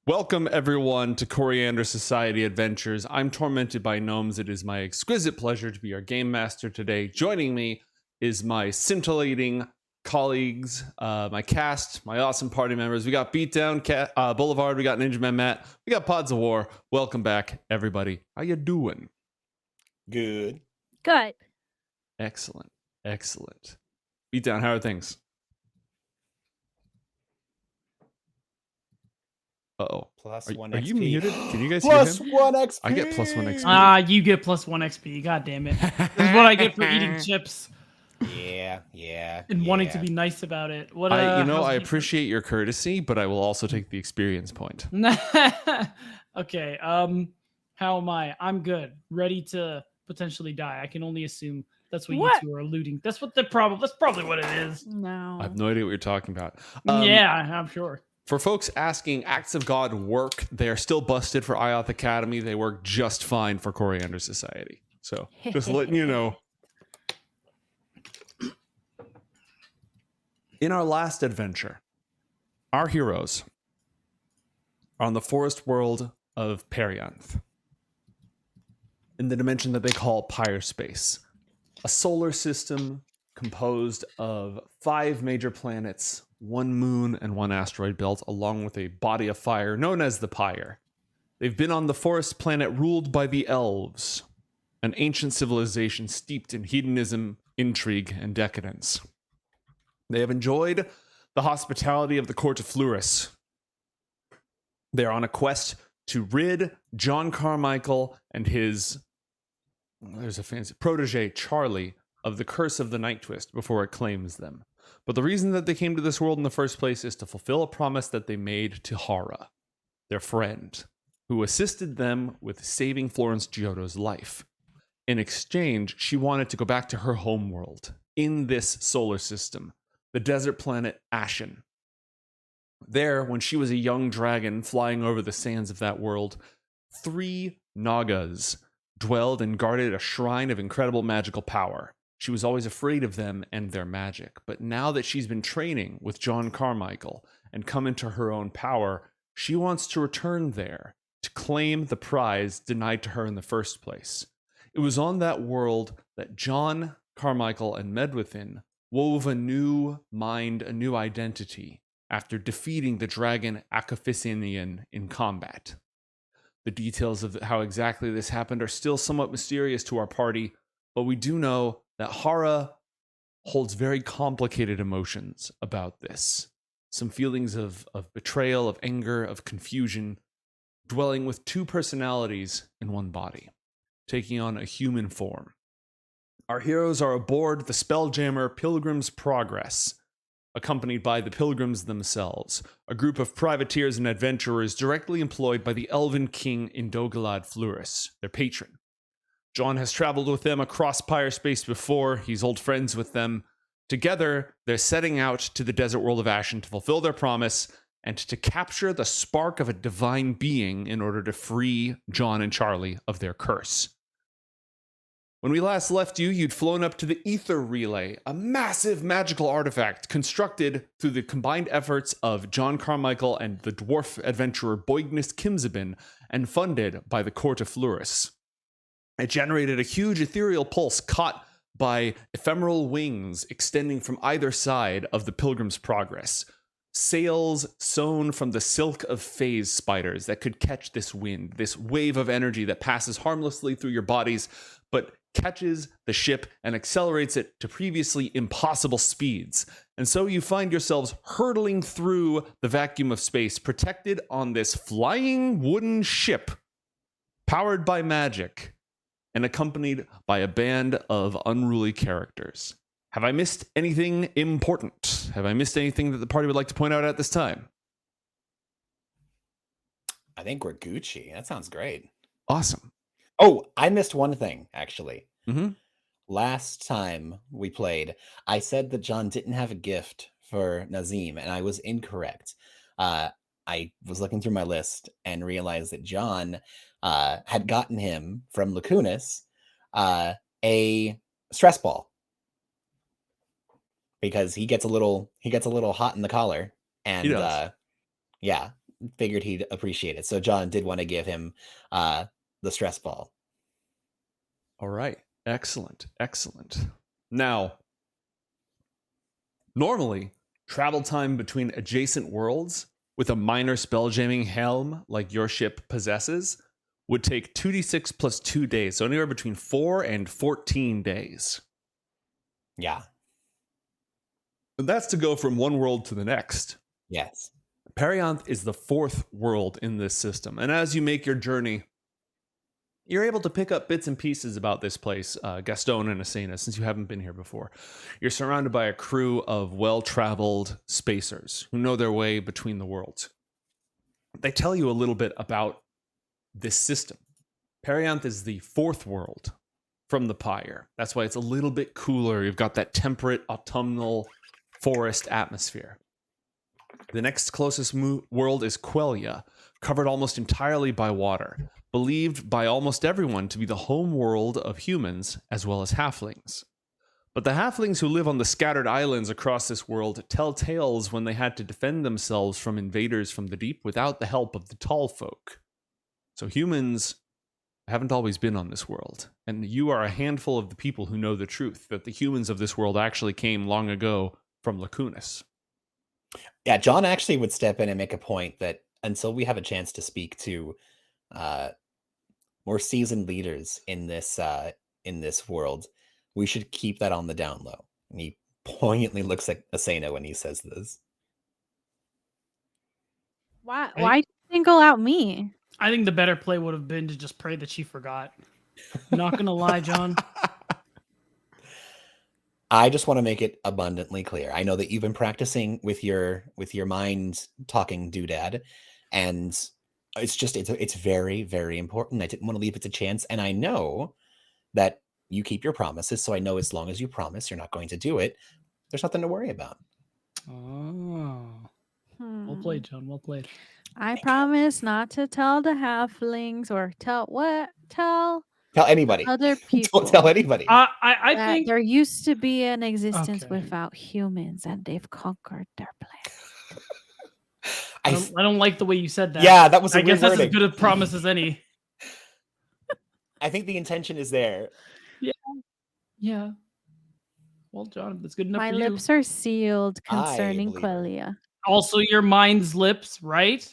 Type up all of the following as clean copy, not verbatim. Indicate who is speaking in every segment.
Speaker 1: Welcome, everyone, to Coriander Society Adventures. I'm tormented by gnomes. It is my exquisite pleasure to be your game master today. Joining me is my scintillating colleagues, my cast, my awesome party members. We got Beatdown Boulevard. We got Ninja Man Matt. We got Pods of War. Welcome back, everybody. How you doing?
Speaker 2: Good.
Speaker 1: Excellent. Beatdown, how are things? Uh-oh.
Speaker 2: Plus one
Speaker 1: Are
Speaker 2: XP.
Speaker 1: you muted? Can you guys
Speaker 2: plus
Speaker 1: hear him?
Speaker 2: one XP.
Speaker 1: I get plus one XP.
Speaker 3: You get plus one XP. God damn it. This is what I get for eating chips
Speaker 2: Yeah.
Speaker 3: and wanting to be nice about it. What
Speaker 1: I appreciate your courtesy, but I will also take the experience point.
Speaker 3: Okay. How am I? I'm good. Ready to potentially die. I can only assume that's what you two are alluding. That's probably what it is.
Speaker 4: No.
Speaker 1: I have no idea what you're talking about.
Speaker 3: Yeah, I'm sure.
Speaker 1: For folks asking, acts of God work. They are still busted for Ioth Academy. They work just fine for Coriander Society. So just letting you know. In our last adventure, our heroes are on the forest world of Perianth, in the dimension that they call PYRESPACE, a solar system composed of 5 major planets, 1 moon, and 1 asteroid belt, along with a body of fire known as the Pyre. They've been on the forest planet ruled by the Elves, an ancient civilization steeped in hedonism, intrigue, and decadence. They have enjoyed the hospitality of the court of Fluris. They are on a quest to rid John Carmichael and his protege, Charlie, of the curse of the Night Twist before it claims them. But the reason that they came to this world in the first place is to fulfill a promise that they made to Haura, their friend, who assisted them with saving Florence Giotto's life. In exchange, she wanted to go back to her homeworld in this solar system, the desert planet Ashen. There, when she was a young dragon flying over the sands of that world, 3 Nagas dwelled and guarded a shrine of incredible magical power. She was always afraid of them and their magic, but now that she's been training with John Carmichael and come into her own power, she wants to return there to claim the prize denied to her in the first place. It was on that world that John Carmichael and Medwithin wove a new mind, a new identity, after defeating the dragon Acaphisinian in combat. The details of how exactly this happened are still somewhat mysterious to our party, but we do know that Haura holds very complicated emotions about this. Some feelings of betrayal, of anger, of confusion, dwelling with 2 personalities in one body, taking on a human form. Our heroes are aboard the Spelljammer Pilgrim's Progress, accompanied by the Pilgrims themselves, a group of privateers and adventurers directly employed by the Elven King Indogilad Fluris, their patron. John has traveled with them across PYRESPACE before. He's old friends with them. Together, they're setting out to the desert world of Ashen to fulfill their promise and to capture the spark of a divine being in order to free John and Charlie of their curse. When we last left you, you'd flown up to the Ether Relay, a massive magical artifact constructed through the combined efforts of John Carmichael and the dwarf adventurer Boignus Kimzabin, and funded by the court of Fluris. It generated a huge ethereal pulse caught by ephemeral wings extending from either side of the Pilgrim's Progress. Sails sewn from the silk of phase spiders that could catch this wind, this wave of energy that passes harmlessly through your bodies, but catches the ship and accelerates it to previously impossible speeds. And so you find yourselves hurtling through the vacuum of space, protected on this flying wooden ship, powered by magic, and accompanied by a band of unruly characters. Have I missed anything important? Have I missed anything that the party would like to point out at this time?
Speaker 2: I think we're Gucci. That sounds great.
Speaker 1: Awesome.
Speaker 2: Oh, I missed one thing, actually.
Speaker 1: Mm-hmm.
Speaker 2: Last time we played, I said that John didn't have a gift for Nazim, and I was incorrect. I was looking through my list and realized that John had gotten him from Lacunians a stress ball, because he gets a little hot in the collar, and yeah, figured he'd appreciate it. So John did want to give him the stress ball.
Speaker 1: All right. Excellent. Excellent. Now, normally, travel time between adjacent worlds with a minor spelljamming helm like your ship possesses would take 2d6 plus 2 days, so anywhere between 4 and 14 days.
Speaker 2: Yeah.
Speaker 1: And that's to go from one world to the next.
Speaker 2: Yes.
Speaker 1: Perianth is the 4th world in this system, and as you make your journey, you're able to pick up bits and pieces about this place, Gastone and Asena, since you haven't been here before. You're surrounded by a crew of well-traveled spacers who know their way between the worlds. They tell you a little bit about this system. Perianth is the 4th world from the Pyre. That's why it's a little bit cooler. You've got that temperate autumnal forest atmosphere. The next closest world is Quelia, covered almost entirely by water, believed by almost everyone to be the home world of humans as well as halflings. But the halflings who live on the scattered islands across this world tell tales when they had to defend themselves from invaders from the deep without the help of the tall folk. So humans haven't always been on this world, and you are a handful of the people who know the truth, that the humans of this world actually came long ago from Lacunians.
Speaker 2: Yeah, John actually would step in and make a point that until we have a chance to speak to more seasoned leaders in this world, we should keep that on the down low. And he poignantly looks at Asena when he says this.
Speaker 4: Why do you single out me?
Speaker 3: I think the better play would have been to just pray that she forgot. Not gonna lie, John.
Speaker 2: I just want to make it abundantly clear. I know that you've been practicing with your mind talking doodad, and it's very, very important. I didn't want to leave it to chance, and I know that you keep your promises, so I know as long as you promise you're not going to do it, there's nothing to worry about.
Speaker 3: Oh. Well played, John. Well played.
Speaker 4: I promise not to tell the halflings or tell
Speaker 2: anybody.
Speaker 4: other people.
Speaker 2: Don't tell anybody.
Speaker 3: I
Speaker 4: that
Speaker 3: think
Speaker 4: there used to be an existence
Speaker 3: Okay.
Speaker 4: without humans, and they've conquered their planet.
Speaker 3: I don't like the way you said that.
Speaker 2: Yeah, that was a
Speaker 3: I guess
Speaker 2: weird
Speaker 3: that's
Speaker 2: wording.
Speaker 3: as good a promise as any.
Speaker 2: I think the intention is there.
Speaker 3: Yeah. Well, John, that's good enough
Speaker 4: My
Speaker 3: for
Speaker 4: lips
Speaker 3: you.
Speaker 4: are sealed concerning
Speaker 2: believe her.
Speaker 4: Quelia.
Speaker 3: Also, your mind's lips, right?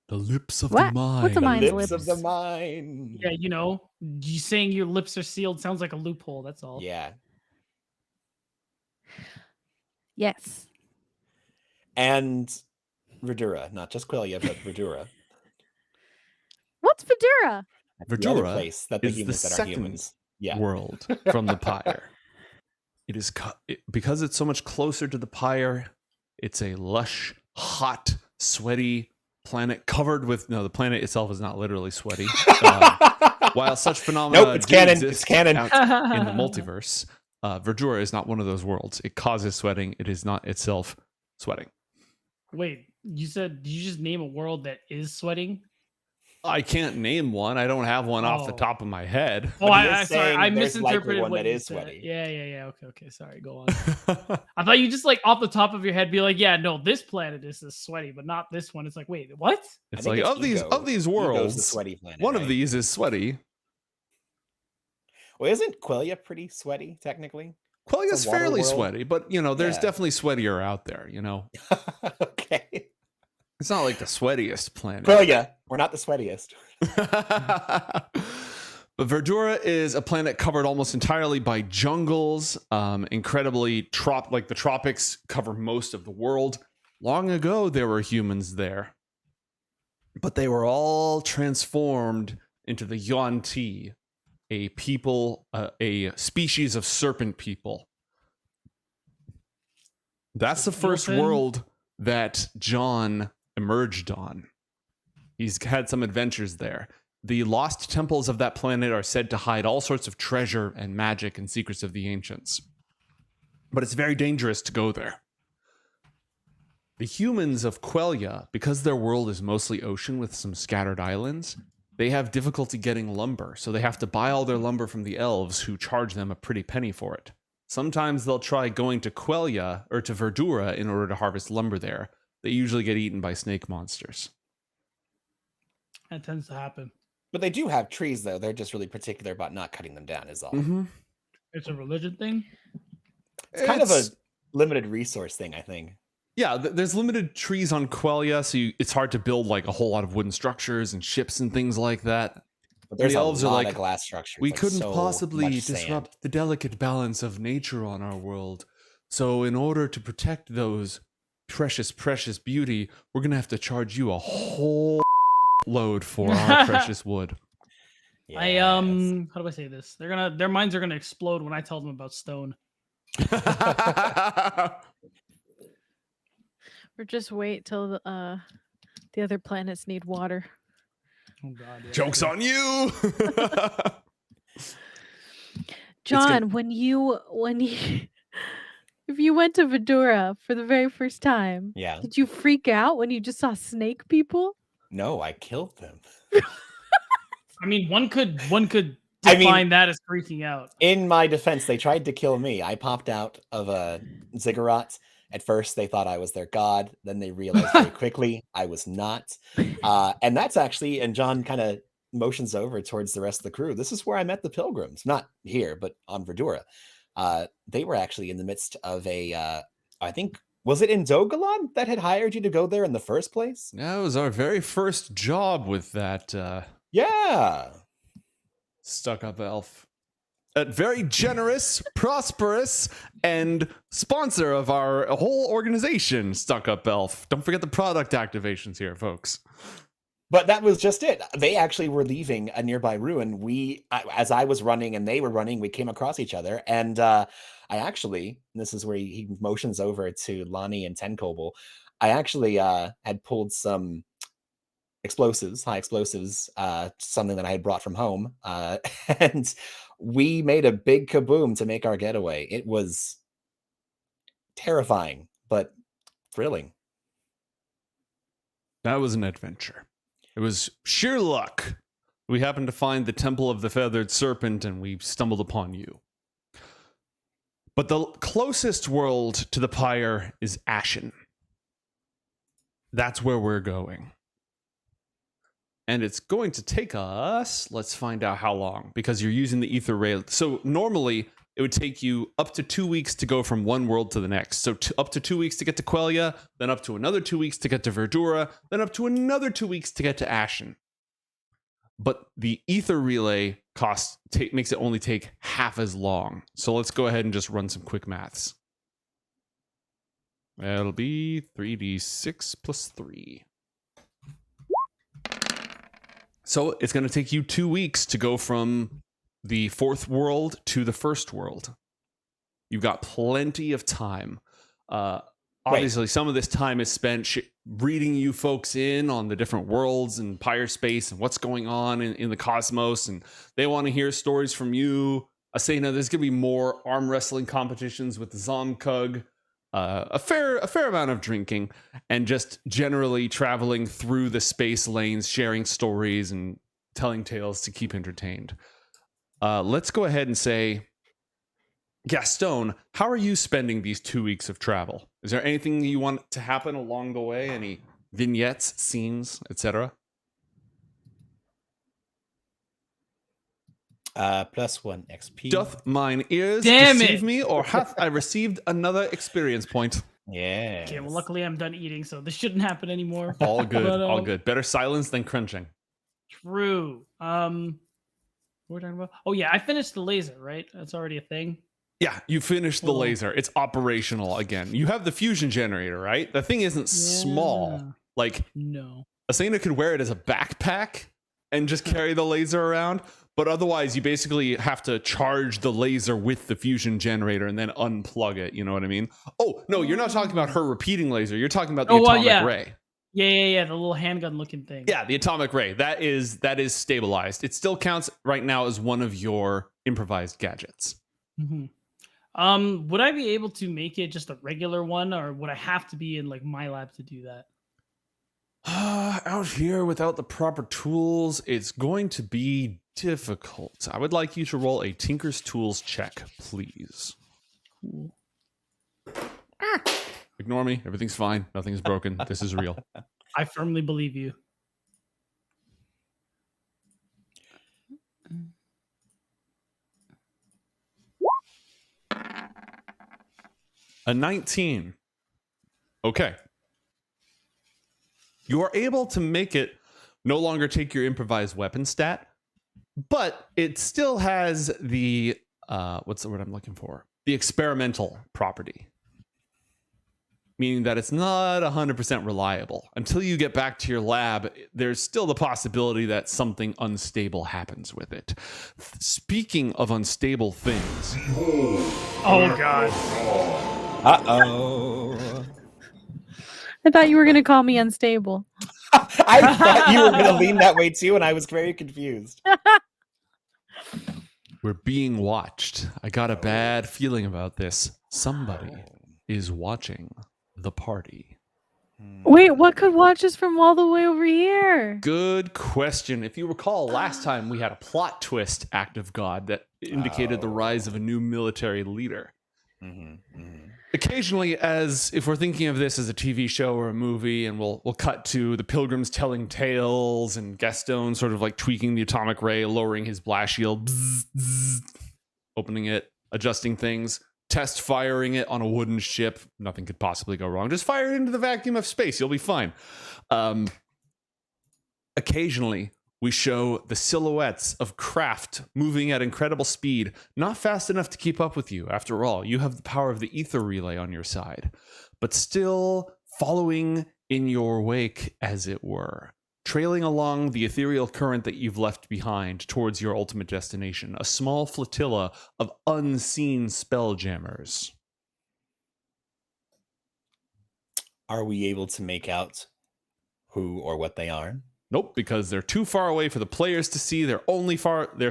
Speaker 1: The lips of
Speaker 4: What?
Speaker 1: the mind.
Speaker 4: What's a
Speaker 2: The
Speaker 4: mind's
Speaker 2: lips of
Speaker 4: lips?
Speaker 2: the mind.
Speaker 3: Yeah, you saying your lips are sealed sounds like a loophole. That's all.
Speaker 2: Yeah.
Speaker 4: Yes.
Speaker 2: And Verdura, not just Quelia, but Verdura.
Speaker 4: What's Vidura?
Speaker 2: The other
Speaker 1: Verdura
Speaker 2: place that the
Speaker 1: is the
Speaker 2: humans that are
Speaker 1: second
Speaker 2: humans. Yeah.
Speaker 1: world from the Pyre. It is because it's so much closer to the Pyre. It's a lush, hot, sweaty planet covered with the planet itself is not literally sweaty. While such phenomena
Speaker 2: Nope, it's
Speaker 1: do
Speaker 2: canon.
Speaker 1: exist
Speaker 2: It's canon.
Speaker 1: out in the multiverse, Verdura is not one of those worlds. It causes sweating. It is not itself sweating.
Speaker 3: Wait, did you just name a world that is sweating?
Speaker 1: I can't name one. I don't have one off the
Speaker 3: Oh.
Speaker 1: top of my head.
Speaker 3: Oh,
Speaker 2: But he is
Speaker 3: I sorry,
Speaker 2: saying
Speaker 3: I
Speaker 2: there's likely
Speaker 3: misinterpreted
Speaker 2: one
Speaker 3: what
Speaker 2: that
Speaker 3: you
Speaker 2: is
Speaker 3: said.
Speaker 2: sweaty.
Speaker 3: Yeah. Okay. Sorry, go on. I thought you just like off the top of your head be like, yeah, no, this planet is sweaty, but not this one. It's like, wait, what?
Speaker 2: I
Speaker 1: It's
Speaker 2: think
Speaker 1: like
Speaker 2: it's
Speaker 1: of these
Speaker 2: Ego.
Speaker 1: these
Speaker 2: Ego's the
Speaker 1: worlds,
Speaker 2: sweaty planet,
Speaker 1: one
Speaker 2: right?
Speaker 1: of these is sweaty.
Speaker 2: Well, isn't Quelia pretty sweaty, technically?
Speaker 1: Quelia's
Speaker 2: a water
Speaker 1: fairly
Speaker 2: world.
Speaker 1: sweaty, but there's
Speaker 2: Yeah.
Speaker 1: definitely sweatier out there.
Speaker 2: Okay.
Speaker 1: It's not like the sweatiest planet.
Speaker 2: Quelia, we're not the sweatiest.
Speaker 1: But Verdura is a planet covered almost entirely by jungles. Incredibly, like the tropics cover most of the world. Long ago, there were humans there, but they were all transformed into the Yuan-Ti, a people, a species of serpent people. That's the first
Speaker 3: Wilson?
Speaker 1: world that John emerged on. He's had some adventures there. The lost temples of that planet are said to hide all sorts of treasure and magic and secrets of the ancients. But it's very dangerous to go there. The humans of Quelia, because their world is mostly ocean with some scattered islands, they have difficulty getting lumber, so they have to buy all their lumber from the elves, who charge them a pretty penny for it. Sometimes they'll try going to Quelia or to Verdura in order to harvest lumber there, they usually get eaten by snake monsters.
Speaker 3: That tends to happen.
Speaker 2: But they do have trees, though. They're just really particular about not cutting them down, is all.
Speaker 1: Mm-hmm.
Speaker 3: It's a religion thing.
Speaker 2: It's kind of a limited resource thing, I think.
Speaker 1: Yeah, there's limited trees on Quelia, so it's hard to build like a whole lot of wooden structures and ships and things like that.
Speaker 2: But there's
Speaker 1: the
Speaker 2: a
Speaker 1: elves
Speaker 2: lot
Speaker 1: are like,
Speaker 2: of glass structures.
Speaker 1: we
Speaker 2: like
Speaker 1: couldn't
Speaker 2: so
Speaker 1: possibly
Speaker 2: much
Speaker 1: disrupt
Speaker 2: sand.
Speaker 1: the delicate balance of nature on our world. So in order to protect those precious beauty, we're going to have to charge you a whole load for our precious wood.
Speaker 3: I how do I say this? Their minds are gonna explode when I tell them about stone.
Speaker 4: Or just wait till the other planets need water.
Speaker 3: Oh God! Yeah,
Speaker 1: Joke's on you.
Speaker 4: John, when you if you went to Vidura for the very first time,
Speaker 2: Yeah.
Speaker 4: did you freak out when you just saw snake people?
Speaker 2: No, I killed them.
Speaker 3: I mean, one could
Speaker 2: I mean-
Speaker 3: define that as freaking out.
Speaker 2: In my defense, they tried to kill me. I popped out of a ziggurat. At first, they thought I was their god. Then they realized very quickly I was not. And that's actually, and John kind of motions over towards the rest of the crew. This is where I met the pilgrims. Not here, but on Verdura. They were actually in the midst of a, I think, was it in Dogalon that had hired you to go there in the first place?
Speaker 1: That was our very first job with that
Speaker 2: Yeah.
Speaker 1: stuck-up elf. A very generous, prosperous, and sponsor of our whole organization, stuck-up elf. Don't forget the product activations here, folks.
Speaker 2: But that was just it. They actually were leaving a nearby ruin. As I was running and they were running, we came across each other. And I actually, this is where he motions over to Lonnie and Tenkobel. I actually had pulled some explosives, high explosives, something that I had brought from home. And we made a big kaboom to make our getaway. It was terrifying, but thrilling.
Speaker 1: That was an adventure. It was sheer luck. We happened to find the Temple of the Feathered Serpent, and we stumbled upon you. But the closest world to the pyre is Ashen. That's where we're going. And it's going to take us, let's find out how long, because you're using the ether ray. So normally it would take you up to 2 weeks to go from one world to the next. So up to 2 weeks to get to Quelia, then up to another 2 weeks to get to Verdura, then up to another 2 weeks to get to Ashen. But the ether relay cost makes it only take half as long. So let's go ahead and just run some quick maths. That'll be 3d6 plus 3. So it's going to take you 2 weeks to go from the fourth world to the first world. You've got plenty of time. Obviously, some of this time is spent reading you folks in on the different worlds and PYRESPACE and what's going on in the cosmos. And they want to hear stories from you. Asena, there's going to be more arm wrestling competitions with the Zomkug. A fair amount of drinking and just generally traveling through the space lanes, sharing stories and telling tales to keep entertained. Let's go ahead and say, Gastone, how are you spending these 2 weeks of travel? Is there anything you want to happen along the way? Any vignettes, scenes, etc.?
Speaker 2: +1 XP.
Speaker 1: Doth mine ears
Speaker 3: Damn
Speaker 1: deceive
Speaker 3: it!
Speaker 1: me, or hath I received another experience point?
Speaker 2: Yeah.
Speaker 3: Okay, well, luckily I'm done eating, so this shouldn't happen anymore.
Speaker 1: All good,
Speaker 3: But,
Speaker 1: all good. Better silence than crunching.
Speaker 3: True. What were we talking about? Oh yeah, I finished the laser, right? That's already a thing.
Speaker 1: Yeah, you finished the
Speaker 3: Cool.
Speaker 1: laser. It's operational again. You have the fusion generator, right? The thing isn't small.
Speaker 3: Yeah.
Speaker 1: Like,
Speaker 3: No.
Speaker 1: Asena could wear it as a backpack and just carry the laser around. But otherwise, you basically have to charge the laser with the fusion generator and then unplug it. You know what I mean? Oh, no, you're not talking about her repeating laser. You're talking about the atomic
Speaker 3: yeah.
Speaker 1: ray.
Speaker 3: Yeah. The little handgun looking thing.
Speaker 1: Yeah, the atomic ray. That is stabilized. It still counts right now as one of your improvised gadgets.
Speaker 3: Mm-hmm. Would I be able to make it just a regular one, or would I have to be in like my lab to do that?
Speaker 1: Out here without the proper tools, it's going to be difficult. I would like you to roll a Tinker's Tools check, please.
Speaker 3: Cool.
Speaker 1: Ignore me. Everything's fine. Nothing's broken. This is real.
Speaker 3: I firmly believe you.
Speaker 1: A 19. Okay. You are able to make it no longer take your improvised weapon stat, but it still has the what's the word I'm looking for? The experimental property. Meaning that it's not 100% reliable. Until you get back to your lab, there's still the possibility that something unstable happens with it. Speaking of unstable things.
Speaker 3: Oh, God.
Speaker 2: Uh-oh.
Speaker 4: I thought you were going to call me unstable.
Speaker 2: I thought you were going to lean that way too, and I was very confused.
Speaker 1: We're being watched. I got a bad feeling about this. Somebody is watching the party.
Speaker 4: Wait, what could watch us from all the way over here?
Speaker 1: Good question. If you recall, last time we had a plot twist act of God that indicated the rise of a new military leader. Occasionally, as if we're thinking of this as a TV show or a movie, and we'll cut to the pilgrims telling tales and Gastone sort of like tweaking the atomic ray, lowering his blast shield, bzz, bzz, opening it, adjusting things, test firing it on a wooden ship. Nothing could possibly go wrong. Just fire it into the vacuum of space. You'll be fine. Occasionally, we show the silhouettes of craft moving at incredible speed, not fast enough to keep up with you. After all, you have the power of the ether relay on your side, but still following in your wake, as it were, trailing along the ethereal current that you've left behind towards your ultimate destination, a small flotilla of unseen spelljammers.
Speaker 2: Are we able to make out who or what they are?
Speaker 1: Nope, because they're too far away for the players to see. They're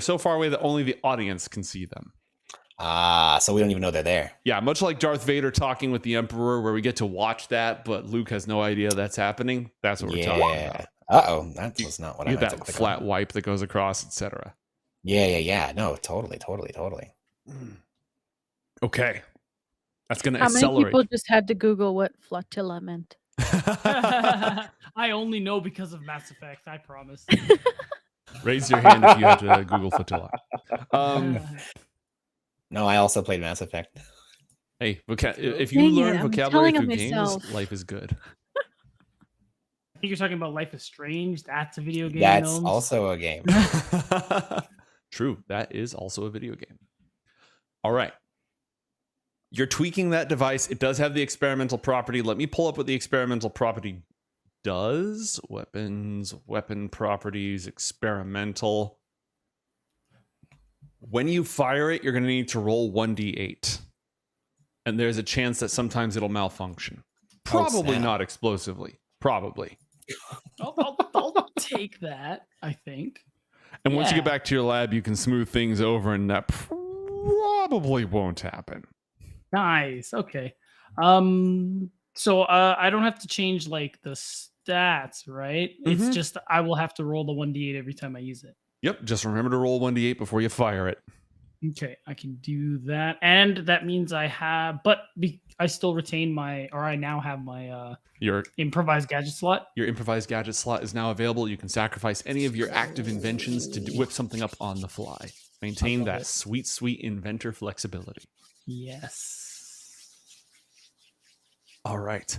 Speaker 1: so far away that only the audience can see them.
Speaker 2: So we don't even know they're there.
Speaker 1: Yeah, much like Darth Vader talking with the Emperor, where we get to watch that, but Luke has no idea that's happening. That's what we're talking about.
Speaker 2: Uh-oh, that was not what I
Speaker 1: You
Speaker 2: meant
Speaker 1: get
Speaker 2: to
Speaker 1: that
Speaker 2: click
Speaker 1: flat
Speaker 2: on.
Speaker 1: wipe that goes across, etc.
Speaker 2: Yeah. No, totally.
Speaker 1: Okay. That's going to
Speaker 4: How many
Speaker 1: accelerate.
Speaker 4: people just had to Google what flotilla meant?
Speaker 3: I only know because of Mass Effect, I promise.
Speaker 1: Raise your hand if you have to Google flotilla.
Speaker 2: No, I also played Mass Effect.
Speaker 1: Hey, if you
Speaker 4: Dang it,
Speaker 1: learn
Speaker 4: I'm
Speaker 1: vocabulary
Speaker 4: telling
Speaker 1: through
Speaker 4: on
Speaker 1: games,
Speaker 4: myself.
Speaker 1: life is good.
Speaker 3: I think you're talking about Life is Strange. That's a video game.
Speaker 2: That's
Speaker 3: Gnomes.
Speaker 2: also a game.
Speaker 1: True. That is also a video game. All right. You're tweaking that device. It does have the experimental property. Let me pull up what the experimental property does. Weapons, weapon properties, experimental. When you fire it, you're going to need to roll 1d8. And there's a chance that sometimes it'll malfunction. Probably
Speaker 2: snap.
Speaker 1: not explosively. Probably.
Speaker 3: I'll take that, I think.
Speaker 1: And once you
Speaker 3: Yeah.
Speaker 1: get back to your lab, you can smooth things over, and that probably won't happen.
Speaker 3: Nice. Okay. So I don't have to change like the stats, right? It's
Speaker 1: Mhm.
Speaker 3: just I will have to roll the 1d8 every time I use it.
Speaker 1: Yep, just remember to roll 1d8 before you fire it.
Speaker 3: Okay, I can do that, and that means I still retain I now have my
Speaker 1: Your
Speaker 3: improvised gadget slot.
Speaker 1: improvised gadget slot is now available. You can sacrifice any of your active inventions to whip something up on the fly. Maintain
Speaker 3: love
Speaker 1: that
Speaker 3: it.
Speaker 1: sweet, sweet inventor flexibility.
Speaker 3: Yes.
Speaker 1: All right.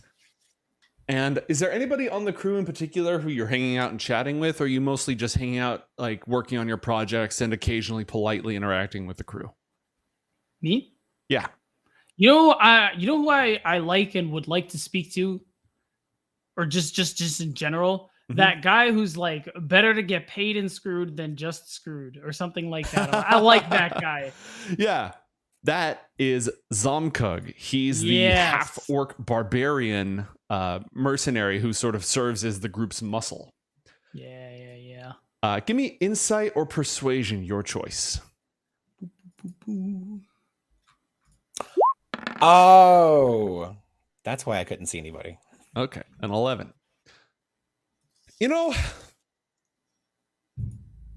Speaker 1: And is there anybody on the crew in particular who you're hanging out and chatting with, or are you mostly just hanging out, like working on your projects and occasionally politely interacting with the crew?
Speaker 3: Me?
Speaker 1: Yeah.
Speaker 3: You know who I like and would like to speak to, or just in general.
Speaker 1: Mhm.
Speaker 3: That guy who's like better to get paid and screwed than just screwed, or something like that. I like that guy.
Speaker 1: Yeah. That is Zomkug. He's the
Speaker 3: Yes.
Speaker 1: half-orc barbarian mercenary who sort of serves as the group's muscle.
Speaker 3: Yeah.
Speaker 1: Give me insight or persuasion, your choice.
Speaker 2: Oh, that's why I couldn't see anybody.
Speaker 1: Okay, an 11. You know,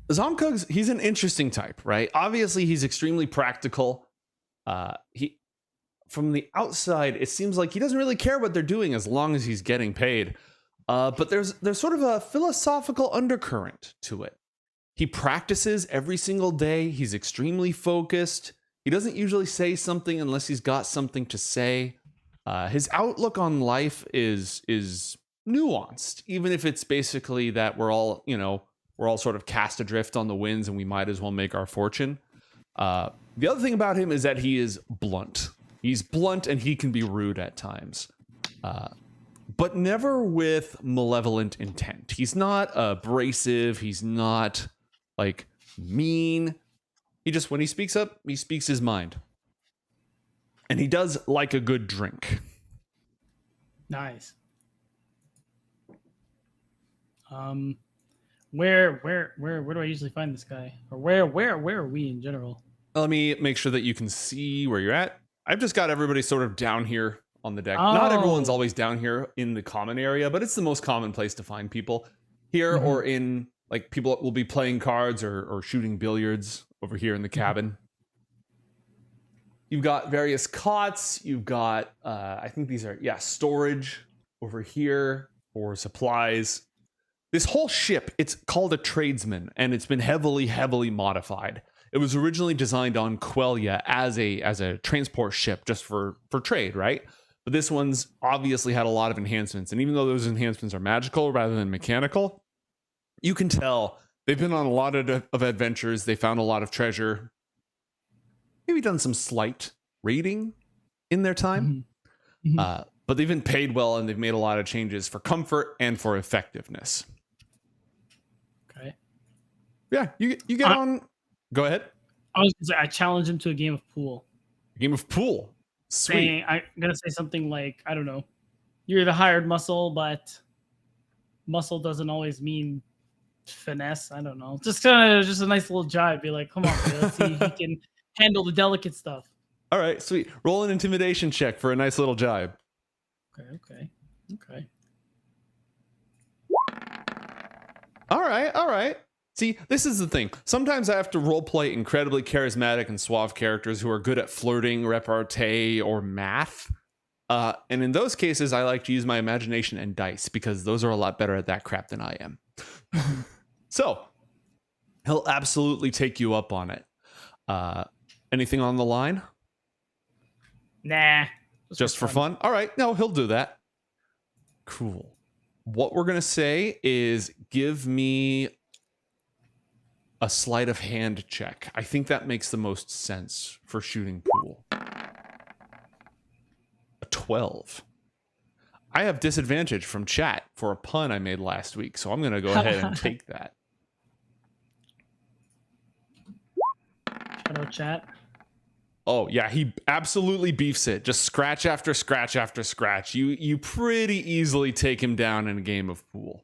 Speaker 1: Zomkug's, he's an interesting type, right? Obviously, he's extremely practical. from the outside, it seems like he doesn't really care what they're doing as long as he's getting paid. But there's sort of a philosophical undercurrent to it. He practices every single day. He's extremely focused. He doesn't usually say something unless he's got something to say. His outlook on life is nuanced, even if it's basically that we're all sort of cast adrift on the winds and we might as well make our fortune. The other thing about him is that he is blunt. He's blunt and he can be rude at times, but never with malevolent intent. He's not abrasive. He's not like mean. He just, when he speaks up, he speaks his mind. And he does like a good drink.
Speaker 3: Nice. Where do I usually find this guy? Or where are we in general?
Speaker 1: Let me make sure that you can see where you're at. I've just got everybody sort of down here on the deck. Not everyone's always down here in the common area, but it's the most common place to find people here, or in like people will be playing cards or shooting billiards over here in the cabin. You've got various cots. You've got, I think these are, storage over here for supplies. This whole ship, it's called a tradesman, and it's been heavily, heavily modified. It was originally designed on Quelia as a transport ship just for trade, right? But this one's obviously had a lot of enhancements. And even though those enhancements are magical rather than mechanical, you can tell they've been on a lot of adventures. They found a lot of treasure. Maybe done some slight raiding in their time. But they've been paid well, and they've made a lot of changes for comfort and for effectiveness.
Speaker 3: Okay.
Speaker 1: Yeah, you get on. Go ahead.
Speaker 3: I was gonna say, I challenged him to a game of pool.
Speaker 1: A game of pool. Sweet.
Speaker 3: I'm gonna say something like, I don't know, you're the hired muscle, but muscle doesn't always mean finesse. I don't know. Just kind of just a nice little jibe. Be like, come on, man, let's see if he can handle the delicate stuff.
Speaker 1: All right, sweet. Roll an intimidation check for a nice little jibe.
Speaker 3: Okay.
Speaker 1: All right. See, this is the thing. Sometimes I have to roleplay incredibly charismatic and suave characters who are good at flirting, repartee, or math. And in those cases, I like to use my imagination and dice because those are a lot better at that crap than I am. So, he'll absolutely take you up on it. Anything on the line?
Speaker 3: Nah.
Speaker 1: Just for fun? All right. No, he'll do that. Cool. What we're going to say is give me a sleight of hand check. I think that makes the most sense for shooting pool. A 12. I have disadvantage from chat for a pun I made last week, so I'm going to go ahead and take that.
Speaker 3: Shout out chat.
Speaker 1: Oh, yeah, he absolutely beefs it. Just scratch after scratch after scratch. You pretty easily take him down in a game of pool.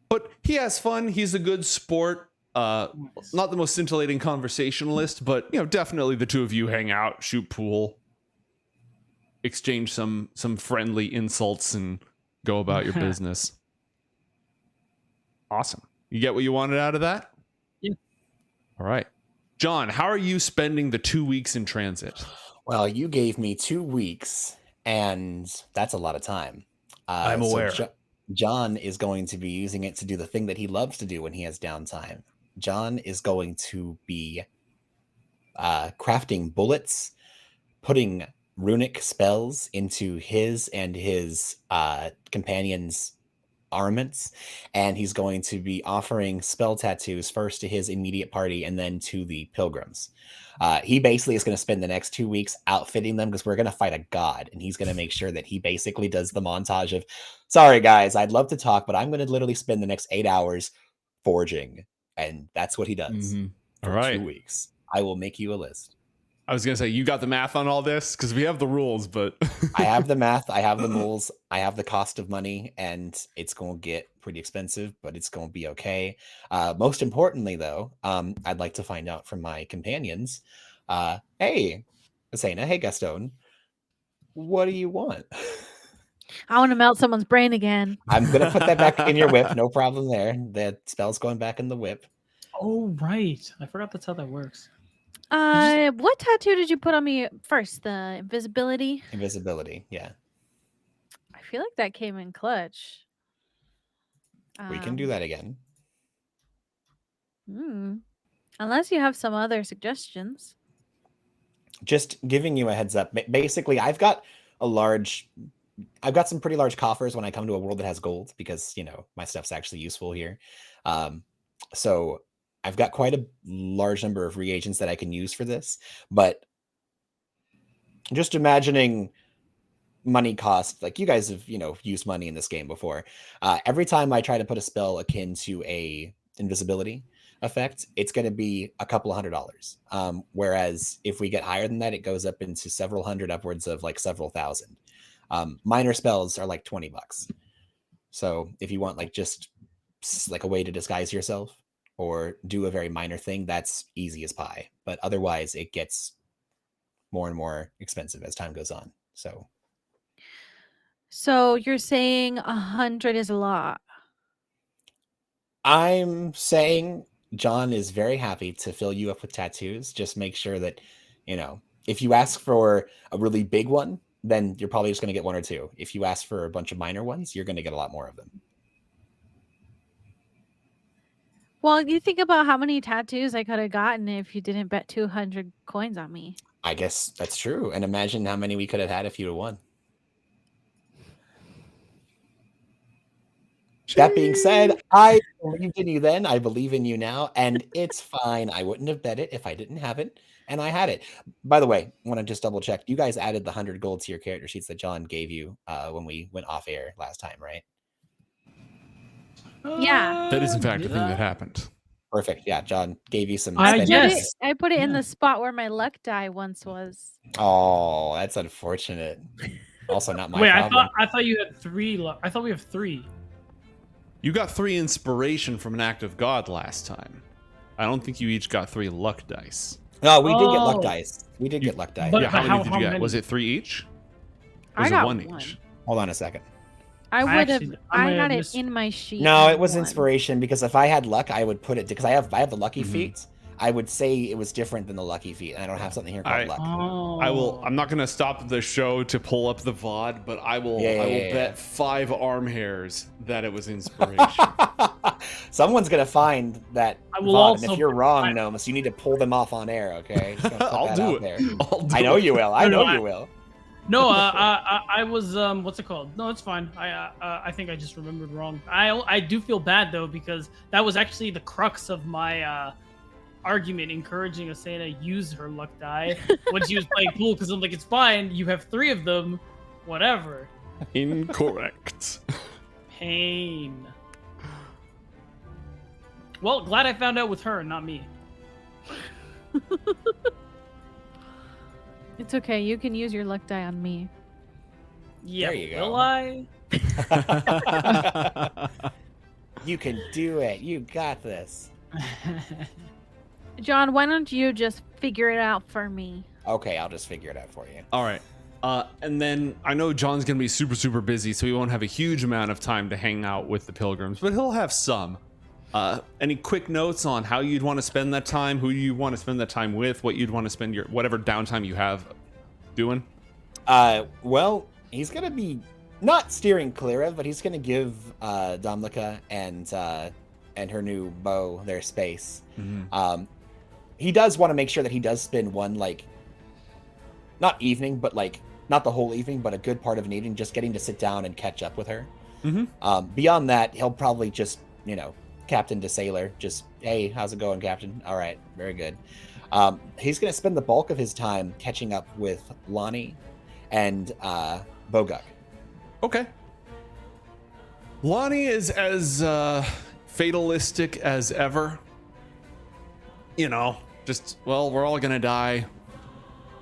Speaker 1: But he has fun. He's a good sport. Not the most scintillating conversationalist, but definitely the two of you hang out, shoot pool, exchange some friendly insults, and go about your business. Awesome. You get what you wanted out of that?
Speaker 3: Yeah.
Speaker 1: All right. John, how are you spending the 2 weeks in transit?
Speaker 2: Well, you gave me 2 weeks, and that's a lot of time.
Speaker 1: I'm aware.
Speaker 2: John is going to be using it to do the thing that he loves to do when he has downtime. John is going to be crafting bullets, putting runic spells into his and his companions' armaments, and he's going to be offering spell tattoos first to his immediate party and then to the pilgrims. He basically is going to spend the next 2 weeks outfitting them because we're going to fight a god, and he's going to make sure that he basically does the montage of, sorry guys, I'd love to talk, but I'm going to literally spend the next 8 hours forging, and that's what he does for
Speaker 1: all right.
Speaker 2: 2 weeks. I will make you a list.
Speaker 1: I was going to say, you got the math on all this? Because we have the rules, but...
Speaker 2: I have the math, I have the rules, I have the cost of money, and it's going to get pretty expensive, but it's going to be okay. Most importantly, though, I'd like to find out from my companions, hey, Asena, hey, Gastone, what do you want?
Speaker 4: I want to melt someone's brain again.
Speaker 2: I'm going to put that back in your whip, no problem there. The spell's going back in the whip.
Speaker 3: Oh, right. I forgot that's how that works.
Speaker 4: What tattoo did you put on me first? The invisibility?
Speaker 2: Invisibility, yeah.
Speaker 4: I feel like that came in clutch.
Speaker 2: We can do that again.
Speaker 4: Unless you have some other suggestions.
Speaker 2: Just giving you a heads up. Basically, I've got some pretty large coffers when I come to a world that has gold because, my stuff's actually useful here. So I've got quite a large number of reagents that I can use for this, but just imagining money cost, like you guys have, used money in this game before. Every time I try to put a spell akin to a invisibility effect, it's going to be a couple $100. Whereas if we get higher than that, it goes up into several hundred, upwards of like several thousand. Minor spells are like $20. So if you want like just like a way to disguise yourself or do a very minor thing, that's easy as pie. But otherwise it gets more and more expensive as time goes on.
Speaker 4: So you're saying 100 is a lot.
Speaker 2: I'm saying John is very happy to fill you up with tattoos. Just make sure that, if you ask for a really big one, then you're probably just going to get one or two. If you ask for a bunch of minor ones, you're going to get a lot more of them.
Speaker 4: Well, you think about how many tattoos I could have gotten if you didn't bet 200 coins on me.
Speaker 2: I guess that's true. And imagine how many we could have had if you'd have won. That being said, I believed in you then. I believe in you now. And it's fine. I wouldn't have bet it if I didn't have it. And I had it. By the way, I want to just double check. You guys added the 100 gold to your character sheets that John gave you when we went off air last time, right?
Speaker 4: Yeah.
Speaker 1: That is, in fact, a thing that happened.
Speaker 2: Perfect. Yeah, John gave you some.
Speaker 3: Yes.
Speaker 4: I put it in the spot where my luck die once was.
Speaker 2: Oh, that's unfortunate. Also, not my
Speaker 3: Wait,
Speaker 2: problem.
Speaker 3: I thought you had 3. I thought we have 3.
Speaker 1: You got 3 inspiration from an act of God last time. I don't think you each got 3 luck dice.
Speaker 2: No, we did get luck dice. We did get luck dice.
Speaker 3: But-
Speaker 1: Yeah, how many did you get?
Speaker 3: many?
Speaker 1: Was it 3 each? Or
Speaker 4: I
Speaker 1: was
Speaker 4: got
Speaker 1: it one
Speaker 4: one.
Speaker 1: each?
Speaker 2: Hold on a second.
Speaker 4: I would have.
Speaker 3: I might
Speaker 4: I had
Speaker 3: have
Speaker 4: it in my sheet.
Speaker 2: No,
Speaker 4: as
Speaker 2: it was
Speaker 4: one.
Speaker 2: inspiration because if I had luck, I would put it because I have the lucky
Speaker 1: Mhm.
Speaker 2: feat. I would say it was different than the lucky feat, and I don't have something here called luck.
Speaker 3: Oh.
Speaker 1: I will. I'm not going to stop the show to pull up the VOD, but I will. I will bet 5 arm hairs that it was inspiration.
Speaker 2: Someone's gonna find that
Speaker 3: I will
Speaker 2: VOD, and
Speaker 3: also-
Speaker 2: if you're wrong, Gnomes, you need to pull them off on air. Okay, Just gonna put
Speaker 1: I'll
Speaker 2: that
Speaker 1: do
Speaker 2: out
Speaker 1: it.
Speaker 2: there.
Speaker 1: I'll do
Speaker 2: I know
Speaker 1: it.
Speaker 2: you will. I
Speaker 3: No,
Speaker 2: know you will.
Speaker 3: No, I was what's it called? No, it's fine. I think I just remembered wrong. I do feel bad though because that was actually the crux of my argument, encouraging Asena use her luck die when she was playing pool because I'm like, it's fine. You have 3 of them, whatever.
Speaker 1: Incorrect.
Speaker 3: Pain. Well, glad I found out with her, not me.
Speaker 4: It's okay. You can use your luck die on me.
Speaker 3: Yeah,
Speaker 2: There you
Speaker 3: will
Speaker 2: go.
Speaker 3: I?
Speaker 2: You can do it. You got this.
Speaker 4: John, why don't you just figure it out for me?
Speaker 2: Okay, I'll just figure it out for you.
Speaker 1: All right. And then I know John's going to be super, super busy, so he won't have a huge amount of time to hang out with the pilgrims, but he'll have some. Any quick notes on how you'd want to spend that time, who you want to spend that time with, what you'd want to spend your whatever downtime you have doing?
Speaker 2: Well, he's gonna be not steering clear of, but he's gonna give Domlika and her new bow their space.
Speaker 1: Mm-hmm.
Speaker 2: He does want to make sure that he does spend one, like, not evening, but like not the whole evening, but a good part of an evening just getting to sit down and catch up with her.
Speaker 1: Mm-hmm.
Speaker 2: Beyond that, he'll probably just, captain to sailor, just, hey, how's it going, Captain? All right, very good. He's going to spend the bulk of his time catching up with Lonnie and Boguk.
Speaker 1: Okay. Lonnie is as fatalistic as ever. Well, we're all gonna die.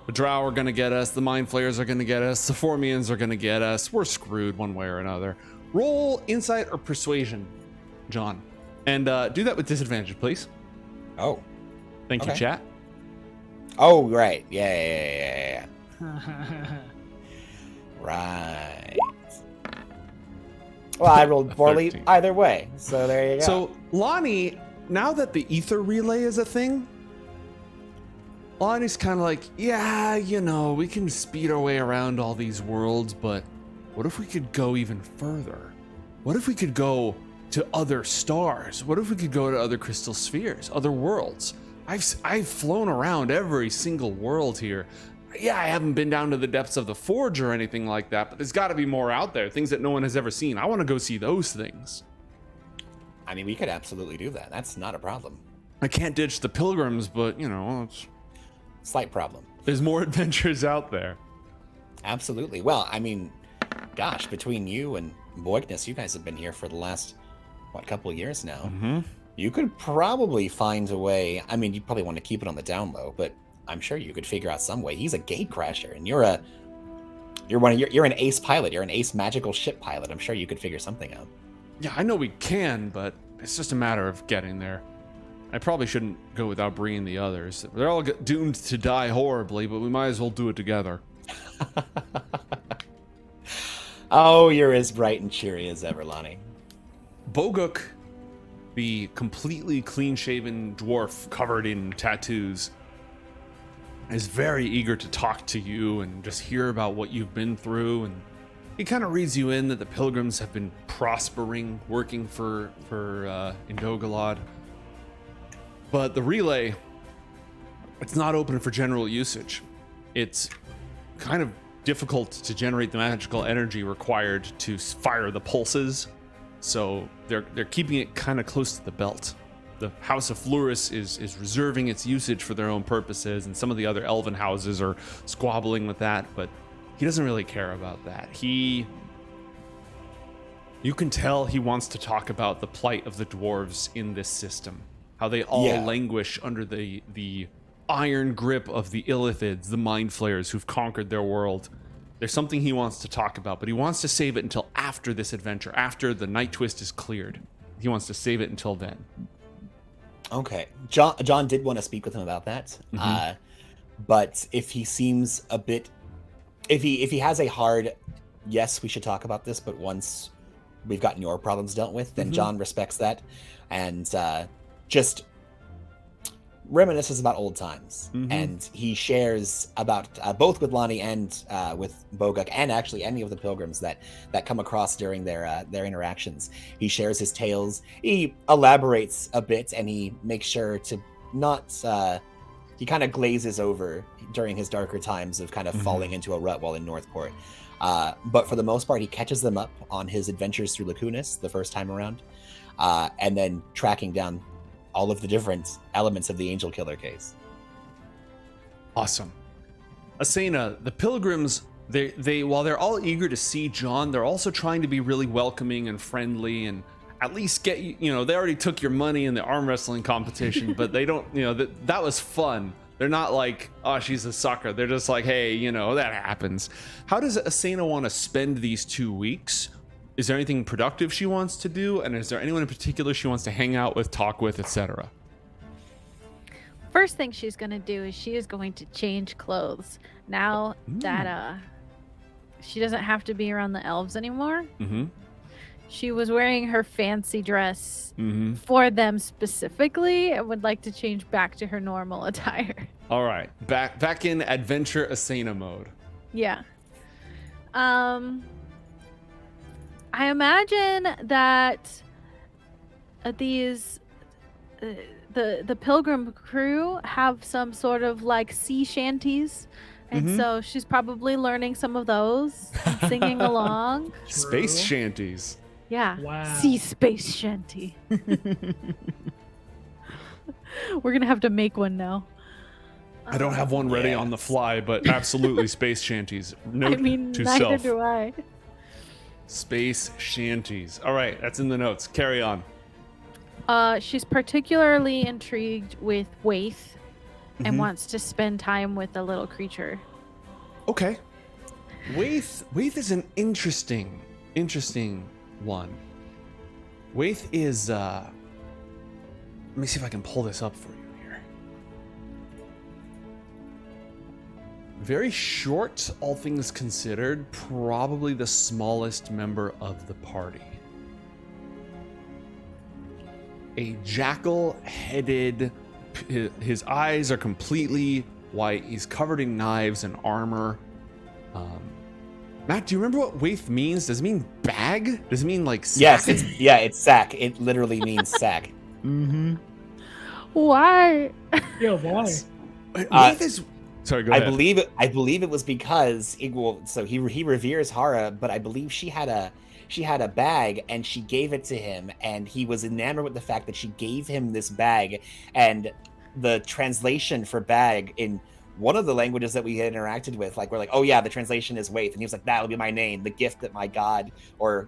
Speaker 1: The drow are gonna get us. The mind flayers are gonna get us. The Formians are gonna get us. We're screwed one way or another. Roll insight or persuasion, John. And do that with disadvantage, please.
Speaker 2: Oh.
Speaker 1: Thank you,
Speaker 2: Okay.
Speaker 1: chat.
Speaker 2: Oh, right. Yeah. Right. Well, I rolled poorly
Speaker 1: 13.
Speaker 2: either way, so there you go.
Speaker 1: So, Lonnie, now that the ether relay is a thing, Lonnie's kind of like, yeah, you know, we can speed our way around all these worlds, but what if we could go even further? What if we could go to other stars? What if we could go to other crystal spheres, other worlds? I've flown around every single world here. Yeah, I haven't been down to the depths of the Forge or anything like that, but there's got to be more out there, things that no one has ever seen. I want to go see those things.
Speaker 2: I mean, we could absolutely do that. That's not a problem.
Speaker 1: I can't ditch the pilgrims, but, you know,
Speaker 2: Slight problem.
Speaker 1: there's more adventures out there.
Speaker 2: Absolutely. Well, I mean, gosh, between you and Boigness, you guys have been here for the last, couple of years now.
Speaker 1: Mm-hmm.
Speaker 2: You could probably find a way. I mean, you probably want to keep it on the down low, but I'm sure you could figure out some way. He's a gate crasher, and you're an ace pilot. You're an ace magical ship pilot. I'm sure you could figure something out.
Speaker 1: Yeah, I know we can, but it's just a matter of getting there. I probably shouldn't go without bringing the others. They're all doomed to die horribly, but we might as well do it together.
Speaker 2: Oh, you're as bright and cheery as ever, Lonnie.
Speaker 1: Boguk, the completely clean-shaven dwarf covered in tattoos, is very eager to talk to you and just hear about what you've been through. And he kind of reads you in that the pilgrims have been prospering, working for Indogalad. But the relay, it's not open for general usage. It's kind of difficult to generate the magical energy required to fire the pulses. So they're keeping it kind of close to the belt. The House of Fluris is reserving its usage for their own purposes, and some of the other elven houses are squabbling with that, but he doesn't really care about that. You can tell he wants to talk about the plight of the dwarves in this system, how they all languish under the iron grip of the Illithids, the Mind Flayers who've conquered their world. There's something he wants to talk about, but he wants to save it until after this adventure, after the Night Twist is cleared. He wants to save it until then.
Speaker 2: Okay. John did want to speak with him about that.
Speaker 1: Mm-hmm.
Speaker 2: But if he seems a bit... If he has a hard, yes, we should talk about this, but once we've gotten your problems dealt with, then John respects that. And just reminisces about old times. And he shares about both with Lonnie and with Boguk, and actually any of the pilgrims that come across during their interactions. He shares his tales. He elaborates a bit, and he makes sure to not he kind of glazes over during his darker times of kind of falling into a rut while in Northport. But for the most part, he catches them up on his adventures through Lacunians the first time around, and then tracking down all of the different elements of the Angel Killer case.
Speaker 1: Awesome. Asena, the pilgrims, they while they're all eager to see John, they're also trying to be really welcoming and friendly, and at least get you know, they already took your money in the arm wrestling competition, but they don't, you know, that was fun. They're not like, oh, she's a sucker. They're just like, hey, you know, that happens. How does Asena want to spend these 2 weeks? Is there anything productive she wants to do? And is there anyone in particular she wants to hang out with, talk with, etc.?
Speaker 4: First thing she's going to do is she is going to change clothes. Now that she doesn't have to be around the elves anymore. She was wearing her fancy dress for them specifically and would like to change back to her normal attire.
Speaker 1: All right. Back in adventure Asena mode.
Speaker 4: Yeah. I imagine that these the pilgrim crew have some sort of like sea shanties, and so she's probably learning some of those and singing along.
Speaker 1: Space shanties.
Speaker 4: Yeah.
Speaker 3: Wow.
Speaker 4: Sea space shanty. We're gonna have to make one now.
Speaker 1: I don't have one ready on the fly, but absolutely space shanties. Note
Speaker 4: I mean,
Speaker 1: to
Speaker 4: neither
Speaker 1: self.
Speaker 4: do I.
Speaker 1: Space shanties. All right, that's in the notes. Carry on.
Speaker 4: She's particularly intrigued with Waith and wants to spend time with the little creature.
Speaker 1: Okay. Waith is an interesting one. Waith is let me see if I can pull this up for you here. Very short, all things considered, probably the smallest member of the party. A jackal-headed, his eyes are completely white. He's covered in knives and armor. Matt, do you remember what waif means? Does it mean bag? Does it mean like sack?
Speaker 2: Yes, it's sack. It literally means sack.
Speaker 3: Mm-hmm.
Speaker 4: Why?
Speaker 3: Yeah, why?
Speaker 1: Waif is... Sorry, go
Speaker 2: I
Speaker 1: ahead.
Speaker 2: believe it was because so he reveres Haura, but I believe she had a bag and she gave it to him, and he was enamored with the fact that she gave him this bag, and the translation for bag in one of the languages that we had interacted with, like, we're like, oh yeah, the translation is waif, and he was like, that'll be my name. The gift that my god or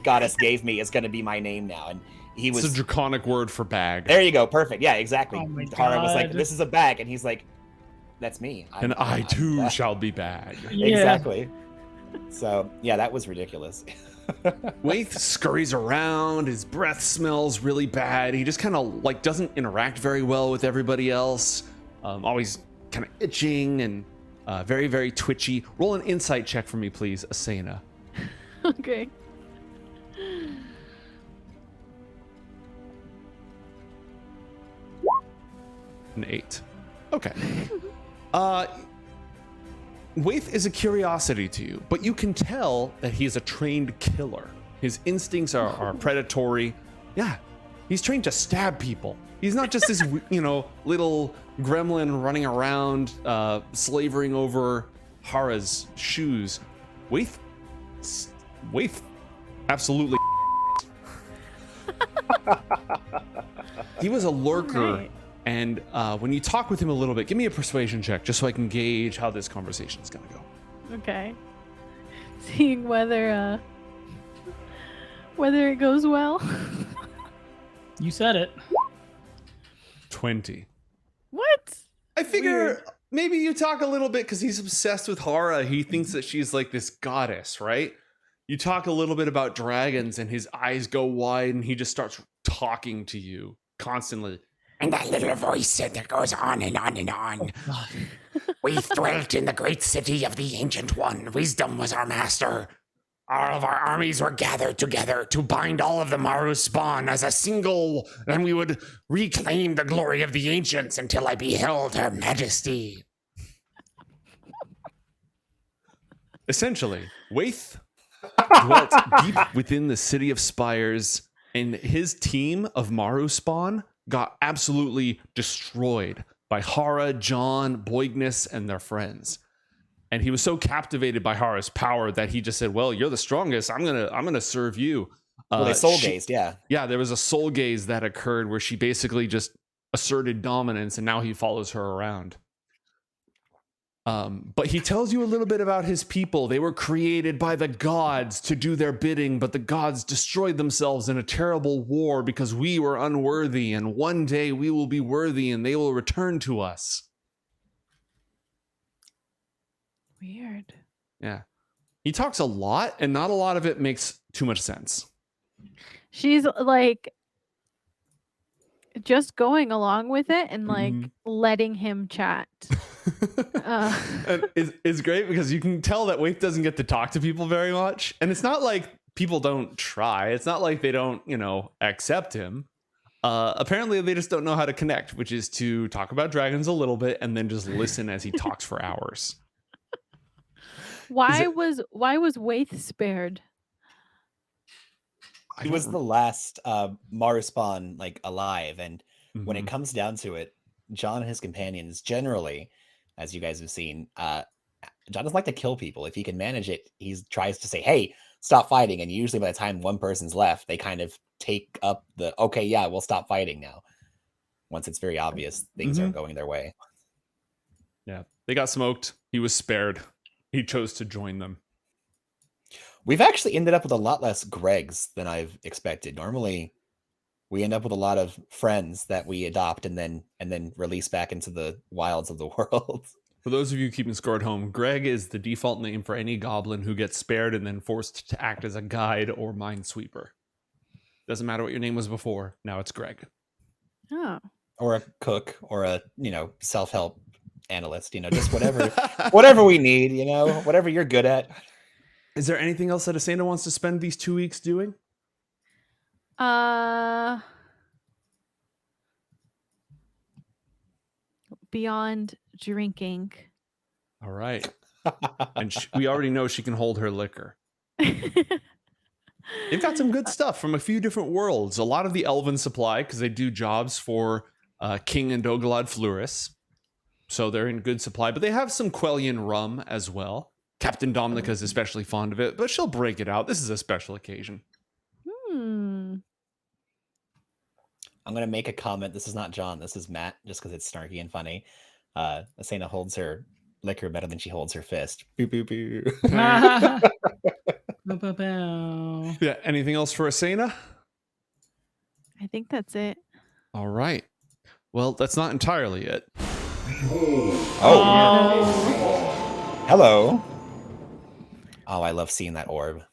Speaker 2: goddess gave me is going to be my name now. And he was...
Speaker 1: It's a draconic word for bag.
Speaker 2: There you go. Perfect. Yeah, exactly.
Speaker 3: Oh my
Speaker 2: Haura was like,
Speaker 3: God.
Speaker 2: this is a bag, and he's like, that's me.
Speaker 1: And I
Speaker 2: I'm
Speaker 1: too
Speaker 2: bag.
Speaker 1: shall be bag.
Speaker 3: Yeah.
Speaker 2: Exactly. So yeah, that was ridiculous.
Speaker 1: Waith scurries around. His breath smells really bad. He just kind of like doesn't interact very well with everybody else. Always kind of itching and very, very twitchy. Roll an insight check for me, please, Asena.
Speaker 4: Okay.
Speaker 1: An 8. Okay. Waith is a curiosity to you, but you can tell that he is a trained killer. His instincts are predatory. Yeah, he's trained to stab people. He's not just this, little gremlin running around, slavering over Hara's shoes. Waith absolutely. He was a lurker.
Speaker 4: Right.
Speaker 1: And when you talk with him a little bit, give me a persuasion check just so I can gauge how this conversation is going to go.
Speaker 4: Okay. Seeing whether it goes well.
Speaker 3: You said it.
Speaker 1: 20.
Speaker 4: What?
Speaker 1: I figure
Speaker 4: Weird.
Speaker 1: maybe you talk a little bit because he's obsessed with Haura. He thinks that she's like this goddess, right? You talk a little bit about dragons and his eyes go wide and he just starts talking to you constantly.
Speaker 5: And that little voice said that goes on and on and on. We dwelt in the great city of the Ancient One. Wisdom was our master. All of our armies were gathered together to bind all of the Maru spawn as a single, and we would reclaim the glory of the ancients until I beheld her majesty.
Speaker 1: Essentially, Waith dwelt deep within the city of spires, and his team of Maru spawn got absolutely destroyed by Haura, John, Boignus, and their friends. And he was so captivated by Hara's power that he just said, well, you're the strongest. I'm gonna serve you.
Speaker 2: Well, they soul gazed, yeah.
Speaker 1: Yeah, there was a soul gaze that occurred where she basically just asserted dominance, and now he follows her around. But he tells you a little bit about his people. They were created by the gods to do their bidding, but the gods destroyed themselves in a terrible war because we were unworthy, and one day we will be worthy and they will return to us.
Speaker 4: Weird.
Speaker 1: Yeah. He talks a lot, and not a lot of it makes too much sense.
Speaker 4: She's like just going along with it and like letting him chat.
Speaker 1: And it's great because you can tell that Waith doesn't get to talk to people very much. And it's not like people don't try. It's not like they don't, accept him. Apparently they just don't know how to connect, which is to talk about dragons a little bit and then just listen as he talks for hours.
Speaker 4: Why was Waith spared?
Speaker 2: He was the last Maru spawn like alive, and when it comes down to it, John and his companions generally, as you guys have seen, John doesn't like to kill people. If he can manage it, he tries to say, hey, stop fighting. And usually by the time one person's left, they kind of take up the, okay, yeah, we'll stop fighting now. Once it's very obvious things aren't going their way.
Speaker 1: Yeah, they got smoked. He was spared. He chose to join them.
Speaker 2: We've actually ended up with a lot less Gregs than I've expected. Normally, we end up with a lot of friends that we adopt and then release back into the wilds of the world.
Speaker 1: For those of you keeping score at home, Greg is the default name for any goblin who gets spared and then forced to act as a guide or minesweeper. Doesn't matter what your name was before. Now it's Greg.
Speaker 4: Oh.
Speaker 2: Or a cook or a, self-help analyst, just whatever we need, whatever you're good at.
Speaker 1: Is there anything else that Asena wants to spend these 2 weeks doing?
Speaker 4: beyond drinking.
Speaker 1: All right. And we already know she can hold her liquor. They've got some good stuff from a few different worlds. A lot of the elven supply, because they do jobs for King and Dogalad Fluris. So they're in good supply. But they have some Quellian rum as well. Captain Dominica is especially fond of it, but she'll break it out. This is a special occasion.
Speaker 2: I'm going to make a comment. This is not John. This is Matt, just because it's snarky and funny. Asena holds her liquor better than she holds her fist. Boo, boo, boo.
Speaker 1: Yeah. Anything else for Asena?
Speaker 4: I think that's it.
Speaker 1: All right. Well, that's not entirely it.
Speaker 2: Hello. Oh, I love seeing that orb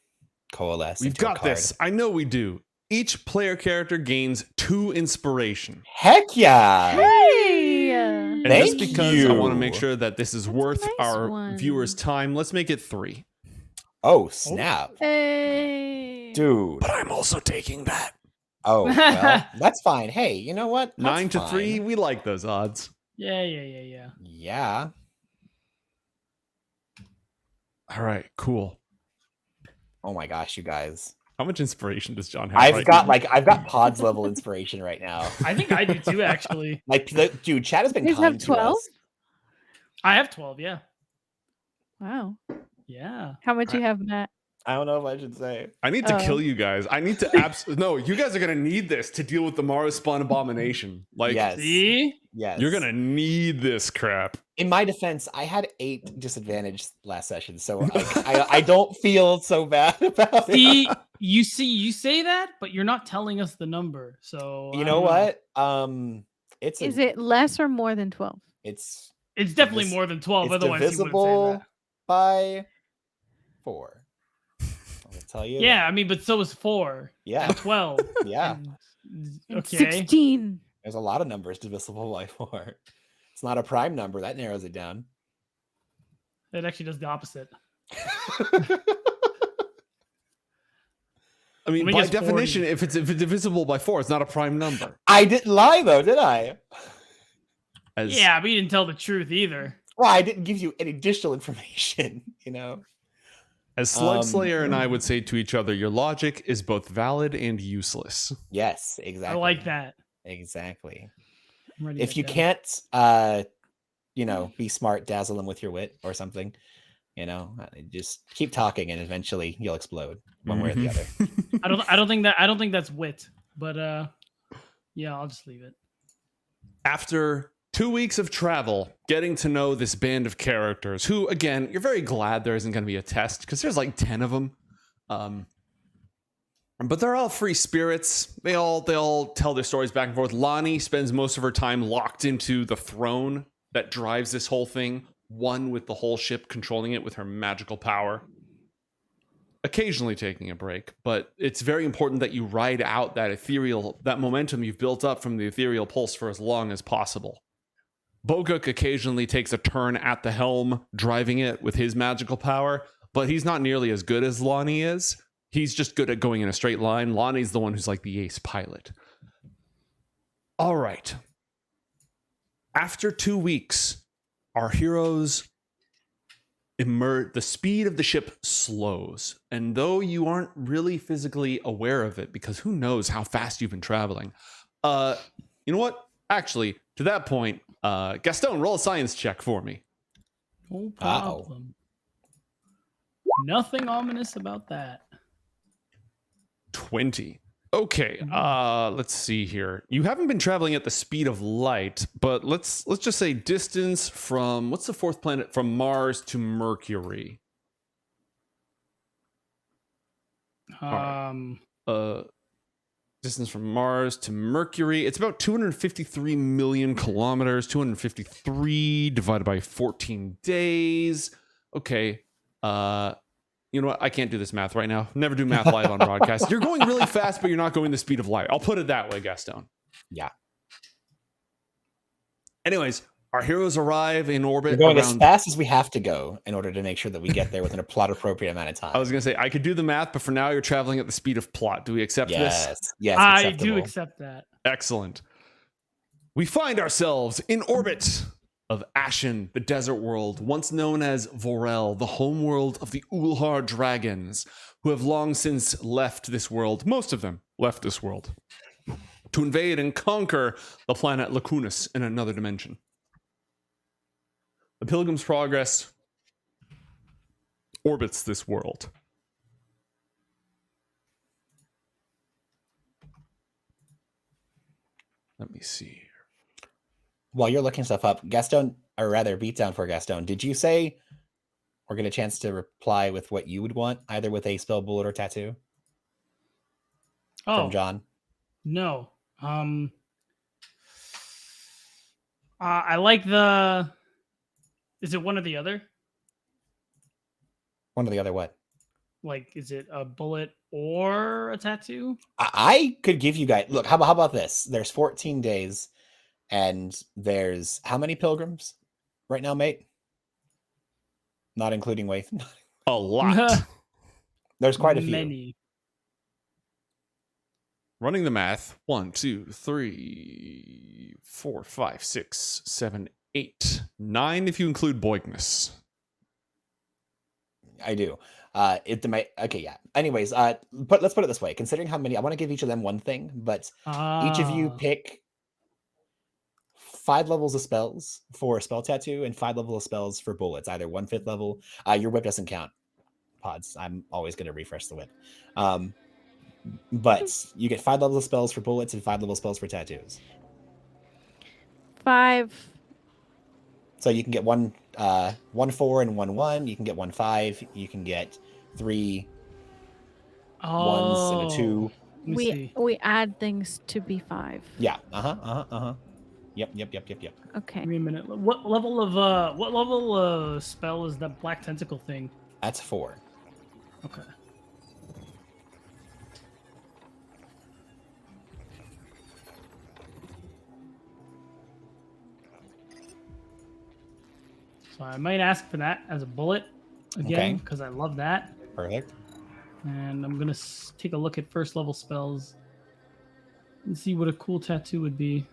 Speaker 2: coalesce.
Speaker 1: We've
Speaker 2: into a
Speaker 1: got
Speaker 2: card.
Speaker 1: this. I know we do. Each player character gains 2 inspiration.
Speaker 2: Heck yeah.
Speaker 4: Hey!
Speaker 1: And
Speaker 2: Thank
Speaker 1: just because I
Speaker 2: you.
Speaker 1: want to make sure that this is
Speaker 4: That's a
Speaker 1: worth
Speaker 4: nice
Speaker 1: our
Speaker 4: one.
Speaker 1: viewers' time, let's make it 3.
Speaker 2: Oh, snap.
Speaker 4: Hey!
Speaker 2: Dude.
Speaker 5: But I'm also taking that.
Speaker 2: Oh, well, that's fine. Hey, you know what? That's
Speaker 1: 9 to
Speaker 2: fine.
Speaker 1: 3, we like those odds.
Speaker 3: Yeah.
Speaker 2: Yeah.
Speaker 1: All right, cool.
Speaker 2: Oh my gosh, you guys.
Speaker 1: How much inspiration does John have?
Speaker 2: I've
Speaker 1: right
Speaker 2: got
Speaker 1: now?
Speaker 2: I've got pods level inspiration right now.
Speaker 3: I think I do too, actually.
Speaker 2: Like, dude, chat has been
Speaker 4: You have
Speaker 2: kind to
Speaker 4: 12?
Speaker 2: us.
Speaker 3: I have 12, yeah.
Speaker 4: Wow.
Speaker 3: Yeah.
Speaker 4: How much you have, Matt?
Speaker 2: I don't know if I should say.
Speaker 1: I need to
Speaker 4: Oh.
Speaker 1: kill you guys. I need to no, you guys are gonna need this to deal with the Mars spawn abomination. Like,
Speaker 2: Yes.
Speaker 3: See?
Speaker 2: Yes.
Speaker 1: you're gonna need this crap.
Speaker 2: In my defense, I had 8 disadvantage last session, so I don't feel so bad about
Speaker 3: See,
Speaker 2: it.
Speaker 3: you say that, but you're not telling us the number. So
Speaker 2: You
Speaker 3: I
Speaker 2: know
Speaker 3: don't
Speaker 2: what? It's
Speaker 4: Is it less or more than 12?
Speaker 2: It's
Speaker 3: It's definitely
Speaker 2: Divis-
Speaker 3: more than 12.
Speaker 2: it's
Speaker 3: Otherwise, you wouldn't say
Speaker 2: divisible
Speaker 3: that.
Speaker 2: by 4. I'll tell you.
Speaker 3: Yeah,
Speaker 2: that.
Speaker 3: I mean, but so is 4
Speaker 2: Yeah.
Speaker 3: and 12.
Speaker 2: Yeah.
Speaker 3: And-
Speaker 4: And
Speaker 3: okay.
Speaker 4: 16.
Speaker 2: There's a lot of numbers divisible by 4. It's not a prime number. That narrows it down.
Speaker 3: It actually does the opposite.
Speaker 1: I mean,
Speaker 3: Let me
Speaker 1: by
Speaker 3: guess 40.
Speaker 1: definition, if it's divisible by 4, it's not a prime number.
Speaker 2: I didn't lie, though, did I?
Speaker 1: As
Speaker 3: Yeah, but you didn't tell the truth either.
Speaker 2: Well, I didn't give you any additional information, you know?
Speaker 1: as Slugslayer and I would say to each other, your logic is both valid and useless.
Speaker 2: Yes, exactly.
Speaker 3: I like that.
Speaker 2: Exactly.
Speaker 3: I'm writing
Speaker 2: If
Speaker 3: that
Speaker 2: you
Speaker 3: down.
Speaker 2: can't, be smart, dazzle them with your wit or something, just keep talking and eventually you'll explode one way or the other.
Speaker 3: I don't think that's wit, but yeah, I'll just leave it.
Speaker 1: After 2 weeks of travel, getting to know this band of characters, who, again, you're very glad there isn't going to be a test because there's like 10 of them. But they're all free spirits. They all tell their stories back and forth. Lonnie spends most of her time locked into the throne that drives this whole thing, one with the whole ship, controlling it with her magical power. Occasionally taking a break, but it's very important that you ride out that momentum you've built up from the ethereal pulse for as long as possible. Boguk occasionally takes a turn at the helm, driving it with his magical power, but he's not nearly as good as Lonnie is. He's just good at going in a straight line. Lonnie's the one who's like the ace pilot. All right. After 2 weeks, our heroes emerge. The speed of the ship slows. And though you aren't really physically aware of it, because who knows how fast you've been traveling. You know what? Actually, to that point, Gastone, roll a science check for me.
Speaker 3: No problem. Nothing ominous about that.
Speaker 1: 20. Okay, let's see here. You haven't been traveling at the speed of light, but let's just say distance from, what's the 4th planet from Mars to Mercury? Distance from Mars to Mercury. It's about 253 million kilometers, 253 divided by 14 days. Okay. You know what? I can't do this math right now. Never do math live on broadcast. You're going really fast, but you're not going the speed of light. I'll put it that way, Gastone.
Speaker 2: Yeah.
Speaker 1: Anyways, our heroes arrive in orbit.
Speaker 2: We're going as
Speaker 1: around...
Speaker 2: fast as we have to go in order to make sure that we get there within a plot appropriate amount of time.
Speaker 1: I was going to say, I could do the math, but for now, you're traveling at the speed of plot. Do we accept this?
Speaker 2: Yes.
Speaker 3: I do
Speaker 2: acceptable.
Speaker 3: accept that.
Speaker 1: Excellent. We find ourselves in orbit of Ashen, the desert world, once known as Vorel, the homeworld of the Ulhar dragons, who have long since left this world. Most of them left this world to invade and conquer the planet Lacunians in another dimension. The Pilgrim's Progress orbits this world. Let me see.
Speaker 2: While you're looking stuff up, Gastone, or rather, beatdown for Gastone, did you say or get a chance to reply with what you would want, either with a spell, bullet, or tattoo from John?
Speaker 3: No. I like the. Is it one or the other?
Speaker 2: One or the other what?
Speaker 3: Like, is it a bullet or a tattoo?
Speaker 2: I could give you guys. Look, how about this? There's 14 days, and there's how many pilgrims right now, mate? Not including Waith.
Speaker 1: A lot.
Speaker 2: There's quite a few.
Speaker 3: Many.
Speaker 1: Running the math, 1, 2, 3, 4, 5, 6, 7, 8, 9 if you include Boigness.
Speaker 2: I do. Okay, yeah. Anyways, let's put it this way. Considering how many, I want to give each of them one thing, but each of you pick 5 levels of spells for a spell tattoo and 5 levels of spells for bullets, either 1/5 level. Your whip doesn't count, pods. I'm always going to refresh the whip. But you get 5 levels of spells for bullets and 5 level spells for tattoos.
Speaker 4: 5.
Speaker 2: So you can get 1 4 and 1 1. You can get 1 5. You can get 3 1s and a 2.
Speaker 4: We add things to be 5.
Speaker 2: Yeah. Yep.
Speaker 4: Okay.
Speaker 3: Give me a minute. What level of spell is that black tentacle thing?
Speaker 2: That's 4.
Speaker 3: Okay. So I might ask for that as a bullet again, because I love that.
Speaker 2: Perfect.
Speaker 3: And I'm going to take a look at first level spells and see what a cool tattoo would be.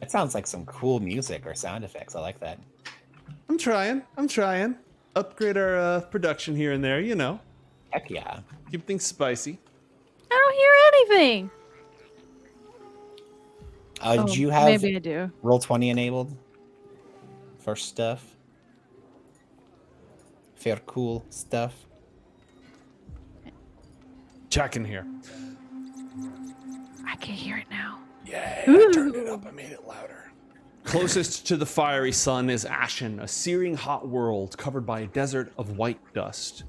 Speaker 2: It sounds like some cool music or sound effects. I like that.
Speaker 1: I'm trying. Upgrade our production here and there, you know.
Speaker 2: Heck yeah.
Speaker 1: Keep things spicy.
Speaker 4: I don't hear anything.
Speaker 2: Do you have
Speaker 4: maybe I do.
Speaker 2: Roll20 enabled for stuff? For cool stuff?
Speaker 1: Checking here.
Speaker 4: I can hear it now.
Speaker 1: Yeah, I turned it up. I made it louder. Closest to the fiery sun is Ashen, a searing hot world covered by a desert of white dust.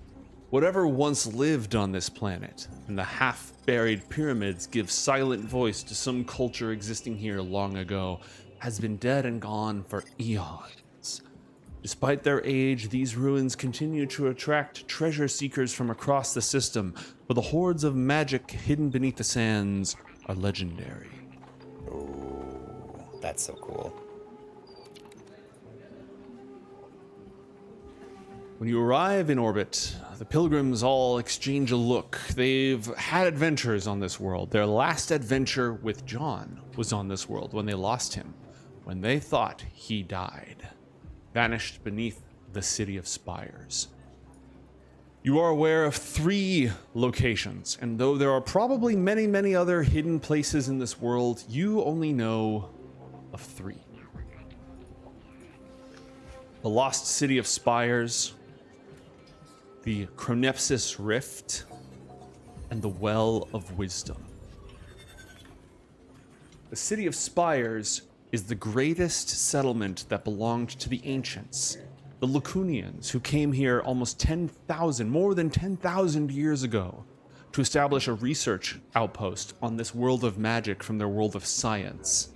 Speaker 1: Whatever once lived on this planet, and the half-buried pyramids give silent voice to some culture existing here long ago, has been dead and gone for eons. Despite their age, these ruins continue to attract treasure seekers from across the system, for the hordes of magic hidden beneath the sands are legendary.
Speaker 2: Oh, that's so cool.
Speaker 1: When you arrive in orbit, the pilgrims all exchange a look. They've had adventures on this world. Their last adventure with John was on this world when they lost him, when they thought he died, vanished beneath the city of spires. You are aware of 3 locations, and though there are probably many, many other hidden places in this world, you only know of 3. The lost city of spires, the Cronepsis Rift, and the Well of Wisdom. The city of Spires is the greatest settlement that belonged to the ancients, the Lacunians, who came here almost more than 10,000 years ago to establish a research outpost on this world of magic from their world of science.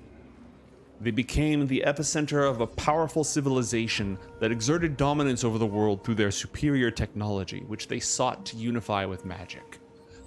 Speaker 1: They became the epicenter of a powerful civilization that exerted dominance over the world through their superior technology, which they sought to unify with magic.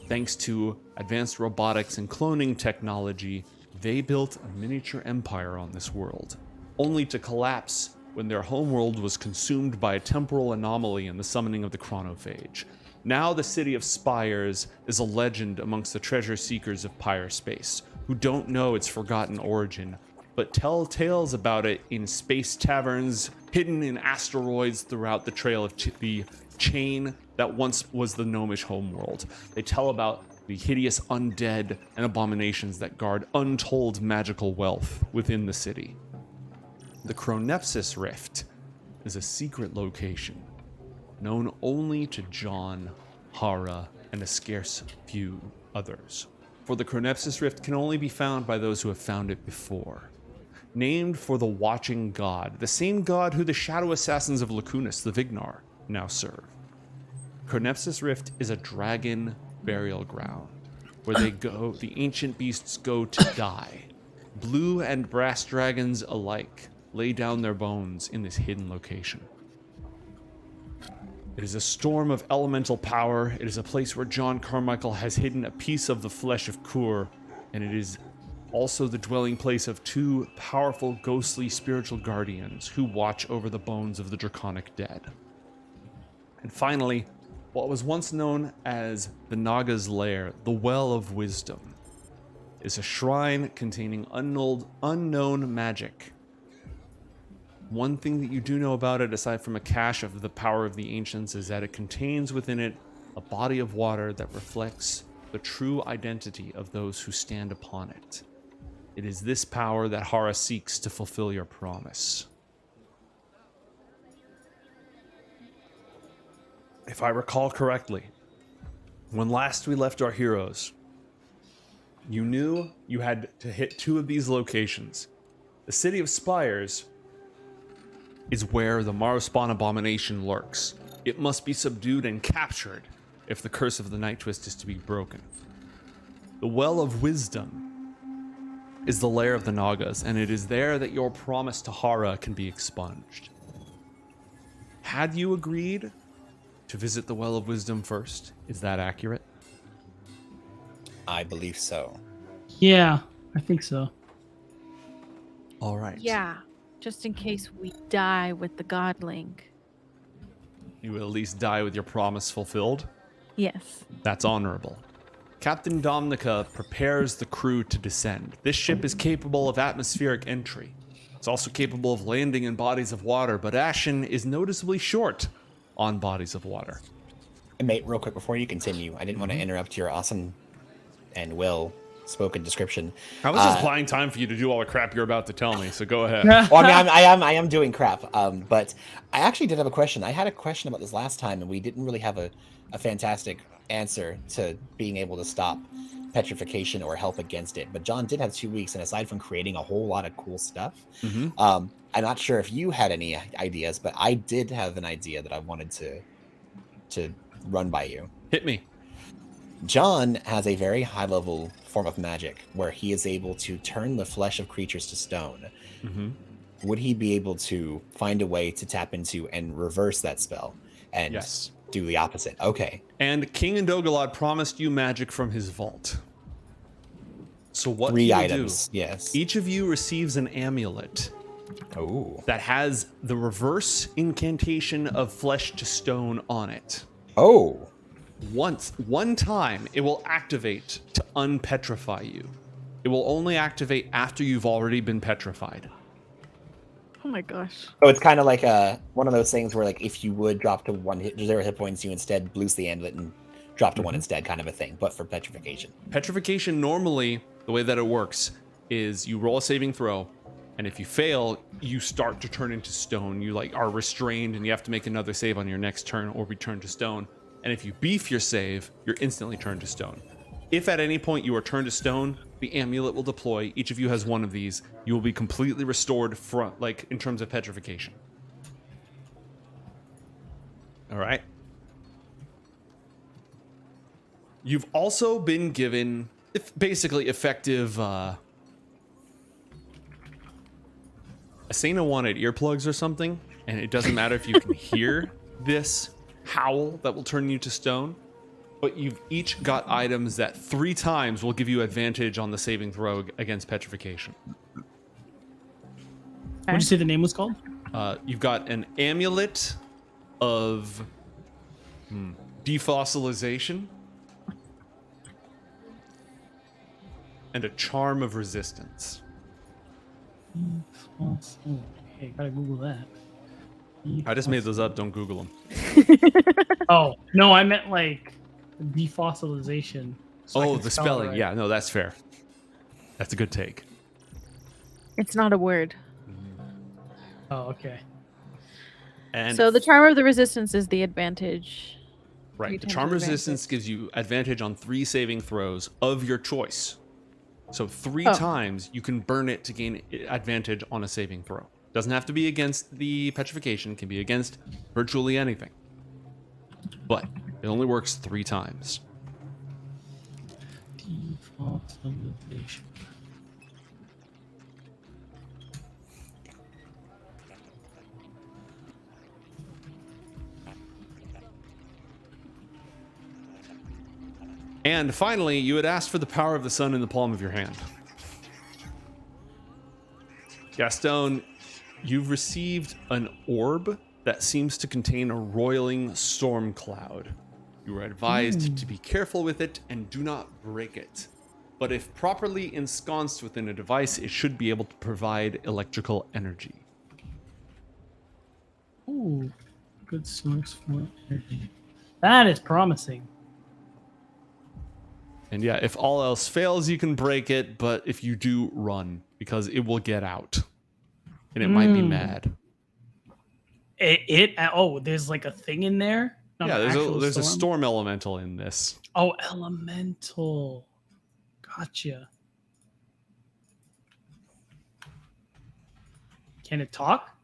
Speaker 1: Thanks to advanced robotics and cloning technology, they built a miniature empire on this world, only to collapse when their homeworld was consumed by a temporal anomaly in the summoning of the chronophage. Now the city of Spires is a legend amongst the treasure seekers of PYRESPACE, who don't know its forgotten origin, but tell tales about it in space taverns hidden in asteroids throughout the trail of the chain that once was the gnomish homeworld. They tell about the hideous undead and abominations that guard untold magical wealth within the city. The Cronepsis Rift is a secret location known only to John, Haura, and a scarce few others. For the Cronepsis Rift can only be found by those who have found it before. Named for the Watching God, the same god who the Shadow Assassins of Lacunians, the Vignar, now serve. Cronepsis Rift is a dragon burial ground where the ancient beasts go to die. Blue and brass dragons alike lay down their bones in this hidden location. It is a storm of elemental power. It is a place where John Carmichael has hidden a piece of the flesh of Kur, and it is also the dwelling place of two powerful ghostly spiritual guardians who watch over the bones of the draconic dead. And finally, what was once known as the Naga's Lair, the Well of Wisdom, is a shrine containing unknown magic. One thing that you do know about it, aside from a cache of the power of the ancients, is that it contains within it a body of water that reflects the true identity of those who stand upon it. It is this power that Haura seeks to fulfill your promise. If I recall correctly, when last we left our heroes, you knew you had to hit two of these locations. The city of Spires is where the Marrowspawn abomination lurks. It must be subdued and captured if the curse of the Night Twist is to be broken. The Well of Wisdom is the lair of the Nagas, and it is there that your promise to Haura can be expunged. Had you agreed to visit the Well of Wisdom first? Is that accurate?
Speaker 2: I believe so.
Speaker 3: Yeah, I think so.
Speaker 1: All right.
Speaker 4: Yeah, just in case we die with the godling.
Speaker 1: You will at least die with your promise fulfilled?
Speaker 4: Yes.
Speaker 1: That's honorable. Captain Domnica prepares the crew to descend. This ship is capable of atmospheric entry. It's also capable of landing in bodies of water, but Ashen is noticeably short on bodies of water.
Speaker 2: And mate, real quick before you continue, I didn't want to interrupt your awesome and well-spoken description.
Speaker 1: I was just buying time for you to do all the crap you're about to tell me, so go ahead.
Speaker 2: Well, I mean, I am doing crap. But I actually did have a question. I had a question about this last time, and we didn't really have a fantastic answer to being able to stop petrification or help against it. But John did have 2 weeks, and aside from creating a whole lot of cool stuff, I'm not sure if you had any ideas, but I did have an idea that I wanted to run by you.
Speaker 1: Hit me.
Speaker 2: John has a very high-level form of magic where he is able to turn the flesh of creatures to stone. Would he be able to find a way to tap into and reverse that spell and do the opposite? Okay.
Speaker 1: And King Indogalad promised you magic from his vault. So what
Speaker 2: 3
Speaker 1: do you
Speaker 2: items,
Speaker 1: do?
Speaker 2: yes.
Speaker 1: Each of you receives an amulet that has the reverse incantation of flesh to stone on it.
Speaker 2: Oh.
Speaker 1: One time, it will activate to unpetrify you. It will only activate after you've already been petrified.
Speaker 4: Oh my gosh.
Speaker 2: So it's kind of like one of those things where, like, if you would drop to 0 hit points, you instead loose the amulet and drop to 1 instead, kind of a thing, but for petrification.
Speaker 1: Petrification, normally, the way that it works is you roll a saving throw, and if you fail, you start to turn into stone. You are restrained, and you have to make another save on your next turn or return to stone. And if you beef your save, you're instantly turned to stone. If at any point you are turned to stone, the amulet will deploy. Each of you has one of these. You will be completely restored in terms of petrification. All right. You've also been given basically effective. Asena wanted earplugs or something, and it doesn't matter if you can hear this howl that will turn you to stone, but you've each got items that 3 times will give you advantage on the saving throw against petrification.
Speaker 3: What did you say the name was called?
Speaker 1: You've got an amulet of defossilization and a charm of resistance.
Speaker 3: Okay, gotta Google that.
Speaker 1: I just made those up. Don't Google them.
Speaker 3: Oh no, I meant like defossilization. So I
Speaker 1: Oh,
Speaker 3: can
Speaker 1: the
Speaker 3: spell it
Speaker 1: spelling.
Speaker 3: right.
Speaker 1: Yeah, no, that's fair. That's a good take.
Speaker 4: It's not a word.
Speaker 3: Oh, okay.
Speaker 1: And
Speaker 4: So the charm of the resistance is the advantage.
Speaker 1: right,
Speaker 4: three
Speaker 1: the
Speaker 4: times
Speaker 1: charm
Speaker 4: advantage.
Speaker 1: resistance gives you advantage on 3 saving throws of your choice. So 3
Speaker 4: Oh.
Speaker 1: times you can burn it to gain advantage on a saving throw. Doesn't have to be against the petrification, can be against virtually anything. But it only works 3 times.
Speaker 3: Defossilization.
Speaker 1: And finally, you had asked for the power of the sun in the palm of your hand. Gastone, you've received an orb that seems to contain a roiling storm cloud. You are advised to be careful with it and do not break it. But if properly ensconced within a device, it should be able to provide electrical energy.
Speaker 3: Ooh, good source for energy. That is promising.
Speaker 1: And yeah, if all else fails, you can break it, but if you do, run, because it will get out. And it might be mad.
Speaker 3: There's like a thing in there? Not
Speaker 1: Yeah,
Speaker 3: an actual
Speaker 1: there's a storm elemental in this.
Speaker 3: Oh, elemental. Gotcha. Can it talk?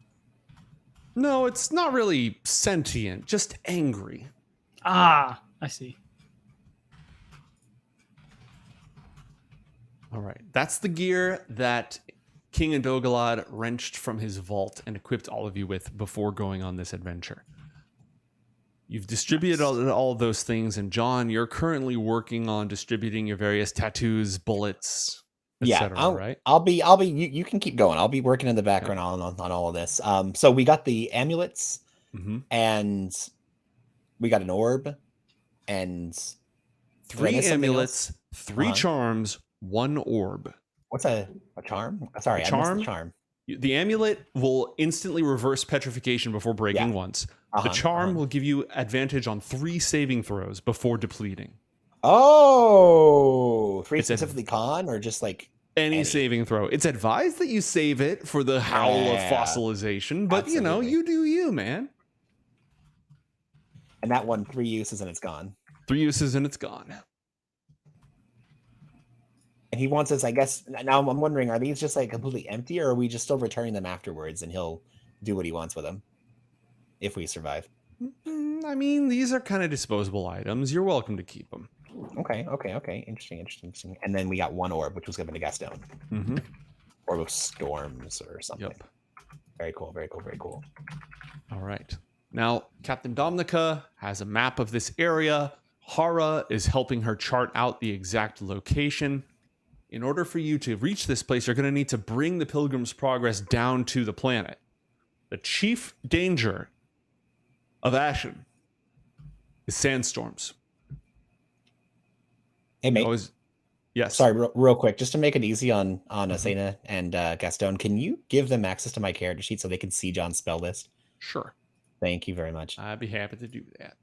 Speaker 1: No, it's not really sentient, just angry.
Speaker 3: Ah, I see.
Speaker 1: All right, that's the gear that King Adogalad wrenched from his vault and equipped all of you with before going on this adventure. You've distributed all of those things, and John, you're currently working on distributing your various tattoos, bullets, etc. Right?
Speaker 2: I'll be you can keep going. I'll be working in the background on all of this. So we got the amulets and we got an orb and
Speaker 1: 3 amulets, 3 charms, 1 orb.
Speaker 2: What's a charm? Sorry, I missed the charm.
Speaker 1: The amulet will instantly reverse petrification before breaking once. The charm will give you advantage on 3 saving throws before depleting.
Speaker 2: Oh, 3 specifically con or just like
Speaker 1: any saving throw. It's advised that you save it for the howl of fossilization, but you know, you do you, man.
Speaker 2: And that one, 3 uses and it's gone.
Speaker 1: 3 uses and it's gone.
Speaker 2: And he wants us, I guess. Now I'm wondering, are these just like completely empty, or are we just still returning them afterwards, and he'll do what he wants with them if we survive?
Speaker 1: I mean, these are kind of disposable items. You're welcome to keep them.
Speaker 2: Okay. Interesting. And then we got 1 orb, which was given to Gastone. Orb of storms or something.
Speaker 1: Yep.
Speaker 2: Very cool.
Speaker 1: All right. Now, Captain Domnica has a map of this area. Haura is helping her chart out the exact location. In order for you to reach this place, you're going to need to bring the Pilgrim's Progress down to the planet. The chief danger of Ashen is sandstorms.
Speaker 2: Hey, mate.
Speaker 1: Yes.
Speaker 2: Sorry, real quick, just to make it easy on Asena and Gastone, can you give them access to my character sheet so they can see John's spell list?
Speaker 1: Sure.
Speaker 2: Thank you very much.
Speaker 1: I'd be happy to do that.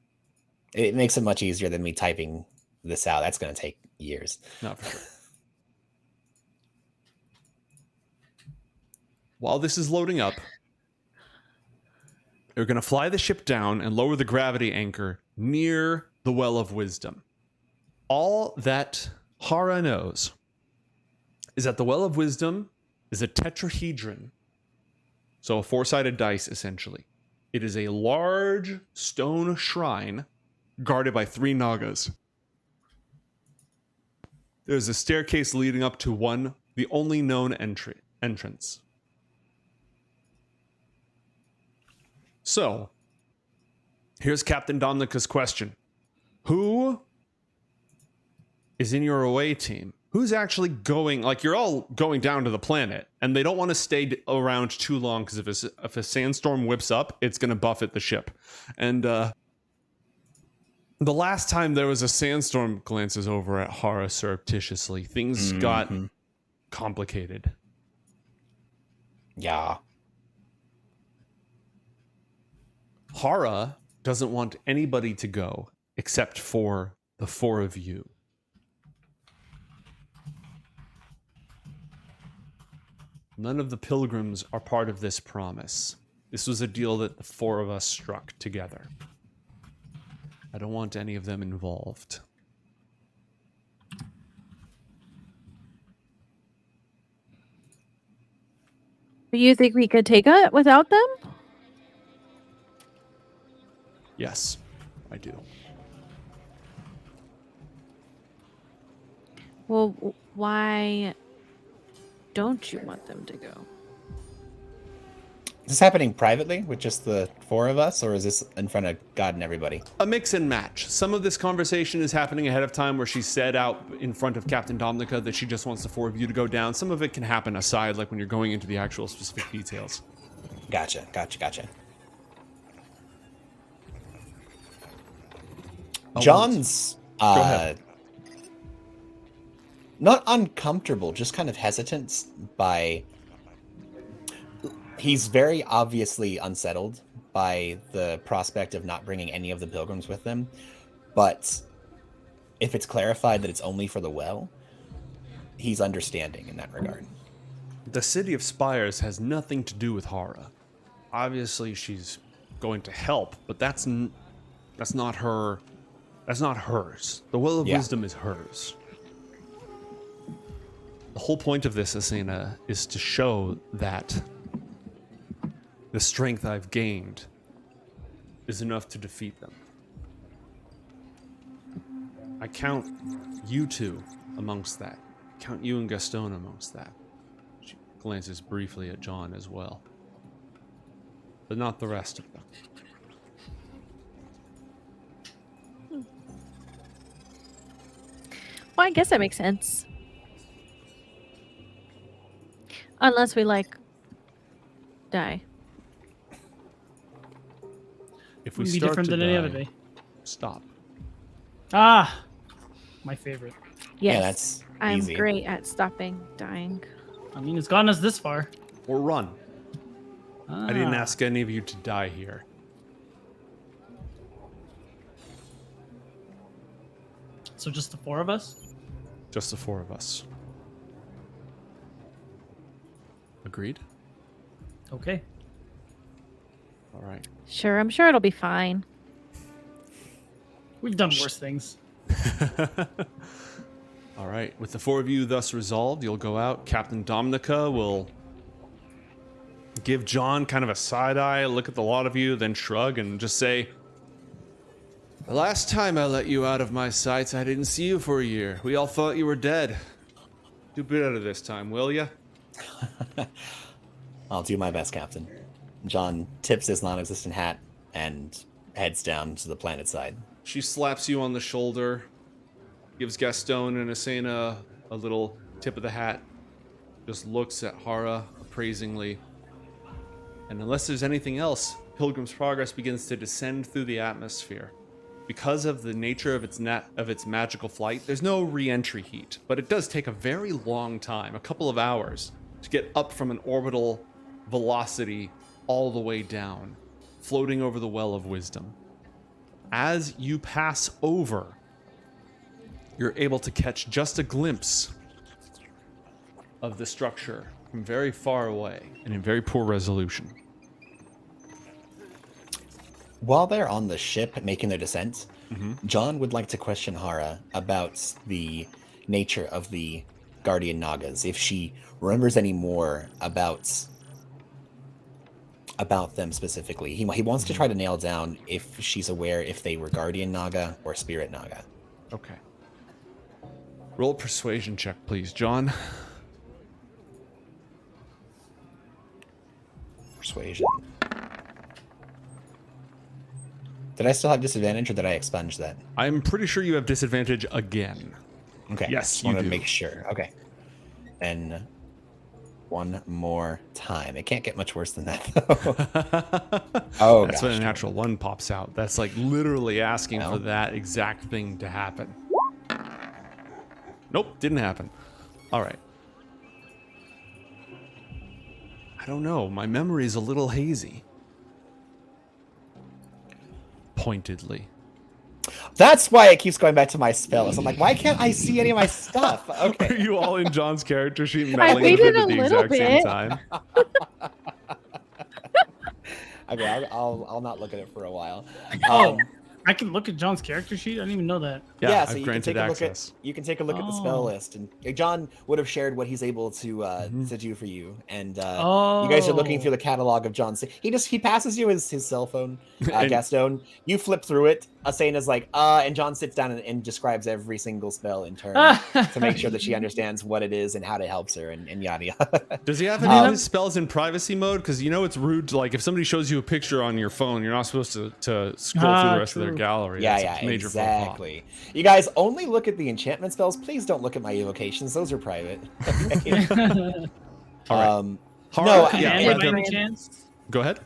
Speaker 2: It makes it much easier than me typing this out. That's going to take years.
Speaker 1: No, for sure. While this is loading up, you're going to fly the ship down and lower the gravity anchor near the Well of Wisdom. All that Haura knows is that the Well of Wisdom is a tetrahedron, so a 4-sided dice, essentially. It is a large stone shrine guarded by 3 Nagas. There's a staircase leading up to the only known entrance. So, here's Captain Dominica's question. Who is in your away team? who's actually going, like, you're all going down to the planet, and they don't want to stay around too long, because if a sandstorm whips up, it's going to buffet the ship. And the last time there was a sandstorm, glances over at Haura surreptitiously, things got complicated.
Speaker 2: Yeah.
Speaker 1: Haura doesn't want anybody to go except for the four of you. None of the pilgrims are part of this promise. This was a deal that the four of us struck together. I don't want any of them involved.
Speaker 4: Do you think we could take it without them?
Speaker 1: Yes, I do.
Speaker 4: Well, why don't you want them to go?
Speaker 2: Is this happening privately with just the four of us, or is this in front of God and everybody?
Speaker 1: A mix and match. Some of this conversation is happening ahead of time, where she said out in front of Captain Dominica that she just wants the four of you to go down. Some of it can happen aside, like when you're going into the actual specific details.
Speaker 2: Gotcha. John's
Speaker 1: ahead.
Speaker 2: Not uncomfortable, just kind of hesitant by... He's very obviously unsettled by the prospect of not bringing any of the pilgrims with them, but if it's clarified that it's only for the well, he's understanding in that regard.
Speaker 1: The city of Spires has nothing to do with Haura. Obviously, she's going to help, but that's not her. That's not hers. The Well of Wisdom is hers. The whole point of this, Asena, is to show that the strength I've gained is enough to defeat them. I count you two amongst that. Count you and Gastone amongst that. She glances briefly at John as well. But not the rest of them.
Speaker 4: Well, I guess that makes sense. Unless we, die.
Speaker 1: If we
Speaker 3: Wouldn't be
Speaker 1: start
Speaker 3: different
Speaker 1: to
Speaker 3: than any other
Speaker 1: die,
Speaker 3: day.
Speaker 1: stop.
Speaker 3: Ah, my favorite.
Speaker 4: Yes.
Speaker 2: Yeah, that's
Speaker 4: I'm
Speaker 2: easy.
Speaker 4: great at stopping dying.
Speaker 3: I mean, it's gotten us this far.
Speaker 1: Or run. I didn't
Speaker 3: Ah.
Speaker 1: ask any of you to die here.
Speaker 3: So just the four of us?
Speaker 1: Just the four of us. Agreed?
Speaker 3: Okay.
Speaker 1: All right.
Speaker 4: Sure, I'm sure it'll be fine.
Speaker 3: We've done worse things.
Speaker 1: All right. With the four of you thus resolved, you'll go out. Captain Dominica will give John kind of a side eye, look at the lot of you, then shrug and just say, "The last time I let you out of my sights, I didn't see you for a year. We all thought you were dead. Do better this time, will ya?"
Speaker 2: I'll do my best, Captain. John tips his non-existent hat and heads down to the planet side.
Speaker 1: She slaps you on the shoulder, gives Gastone and Asena a little tip of the hat, just looks at Haura appraisingly, and unless there's anything else, Pilgrim's Progress begins to descend through the atmosphere. Because of the nature of its magical flight, there's no re-entry heat, but it does take a very long time, a couple of hours, to get up from an orbital velocity all the way down, floating over the Well of Wisdom. As you pass over, you're able to catch just a glimpse of the structure from very far away and in very poor resolution.
Speaker 2: While they're on the ship making their descent, John would like to question Haura about the nature of the Guardian Nagas, if she remembers any more about them specifically. He wants to try to nail down if she's aware if they were Guardian Naga or Spirit Naga.
Speaker 1: Okay. Roll a persuasion check, please, John.
Speaker 2: Persuasion. Did I still have disadvantage, or did I expunge that?
Speaker 1: I'm pretty sure you have disadvantage again.
Speaker 2: Okay.
Speaker 1: Yes,
Speaker 2: Just
Speaker 1: you
Speaker 2: wanted
Speaker 1: do.
Speaker 2: to make sure. Okay. And one more time. It can't get much worse than that, though. Oh,
Speaker 1: That's
Speaker 2: gosh.
Speaker 1: when a natural 1 pops out. That's like literally asking for
Speaker 2: Well.
Speaker 1: that exact thing to happen. Nope, didn't happen. All right. I don't know. My memory is a little hazy. Pointedly.
Speaker 2: That's why it keeps going back to my spells. I'm like, why can't I see any of my stuff?
Speaker 1: Are
Speaker 2: Okay.
Speaker 1: you all in John's character sheet
Speaker 4: I
Speaker 1: meddling with it
Speaker 4: waited
Speaker 1: at
Speaker 4: a
Speaker 1: the
Speaker 4: little
Speaker 1: exact same
Speaker 4: bit.
Speaker 1: time?
Speaker 2: Okay, I'll not look at it for a while.
Speaker 3: Oh, I can look at John's character sheet. I didn't even know that.
Speaker 1: Yeah,
Speaker 2: so
Speaker 1: I've
Speaker 2: you can
Speaker 1: granted
Speaker 2: take a look
Speaker 1: access.
Speaker 2: at you can take a look at the spell
Speaker 3: Oh.
Speaker 2: list, and John would have shared what he's able to
Speaker 1: Mm-hmm.
Speaker 2: to do for you. And
Speaker 3: Oh,
Speaker 2: you guys are looking through the catalog of John's. He passes you his cell phone,
Speaker 1: And-
Speaker 2: Gastone. You flip through it. Asena's like, and John sits down and describes every single spell in turn to make sure that she understands what it is and how it helps her, and yada yada.
Speaker 1: Does he have any of his spells in privacy mode? Because you know it's rude to, like, if somebody shows you a picture on your phone, you're not supposed to scroll through the rest of their
Speaker 3: True.
Speaker 1: gallery.
Speaker 2: Yeah,
Speaker 1: That's a major faux pas.
Speaker 2: exactly. You guys only look at the enchantment spells. Please don't look at my evocations; those are private. Okay?
Speaker 1: All right.
Speaker 2: Um,
Speaker 1: Haura,
Speaker 2: no,
Speaker 1: yeah,
Speaker 3: command
Speaker 1: let
Speaker 3: by
Speaker 1: them-
Speaker 3: any chance?
Speaker 1: Go ahead.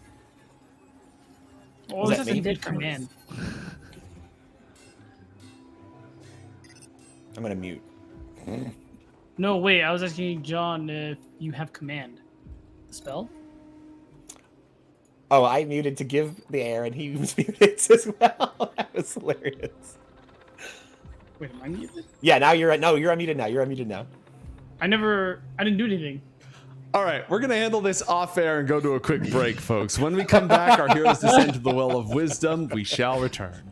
Speaker 3: What was
Speaker 2: that
Speaker 3: that
Speaker 2: me?
Speaker 3: you did command?
Speaker 2: I'm gonna mute.
Speaker 3: No, wait. I was asking John if you have command. The spell?
Speaker 2: Oh, I muted to give the air, and he was muted as well. That was hilarious.
Speaker 3: Wait, am I muted?
Speaker 2: Yeah, now you're unmuted now. You're unmuted now.
Speaker 3: I didn't do anything.
Speaker 1: All right, we're going to handle this off air and go to a quick break, folks. When we come back, our heroes descend to the well of wisdom. We shall return.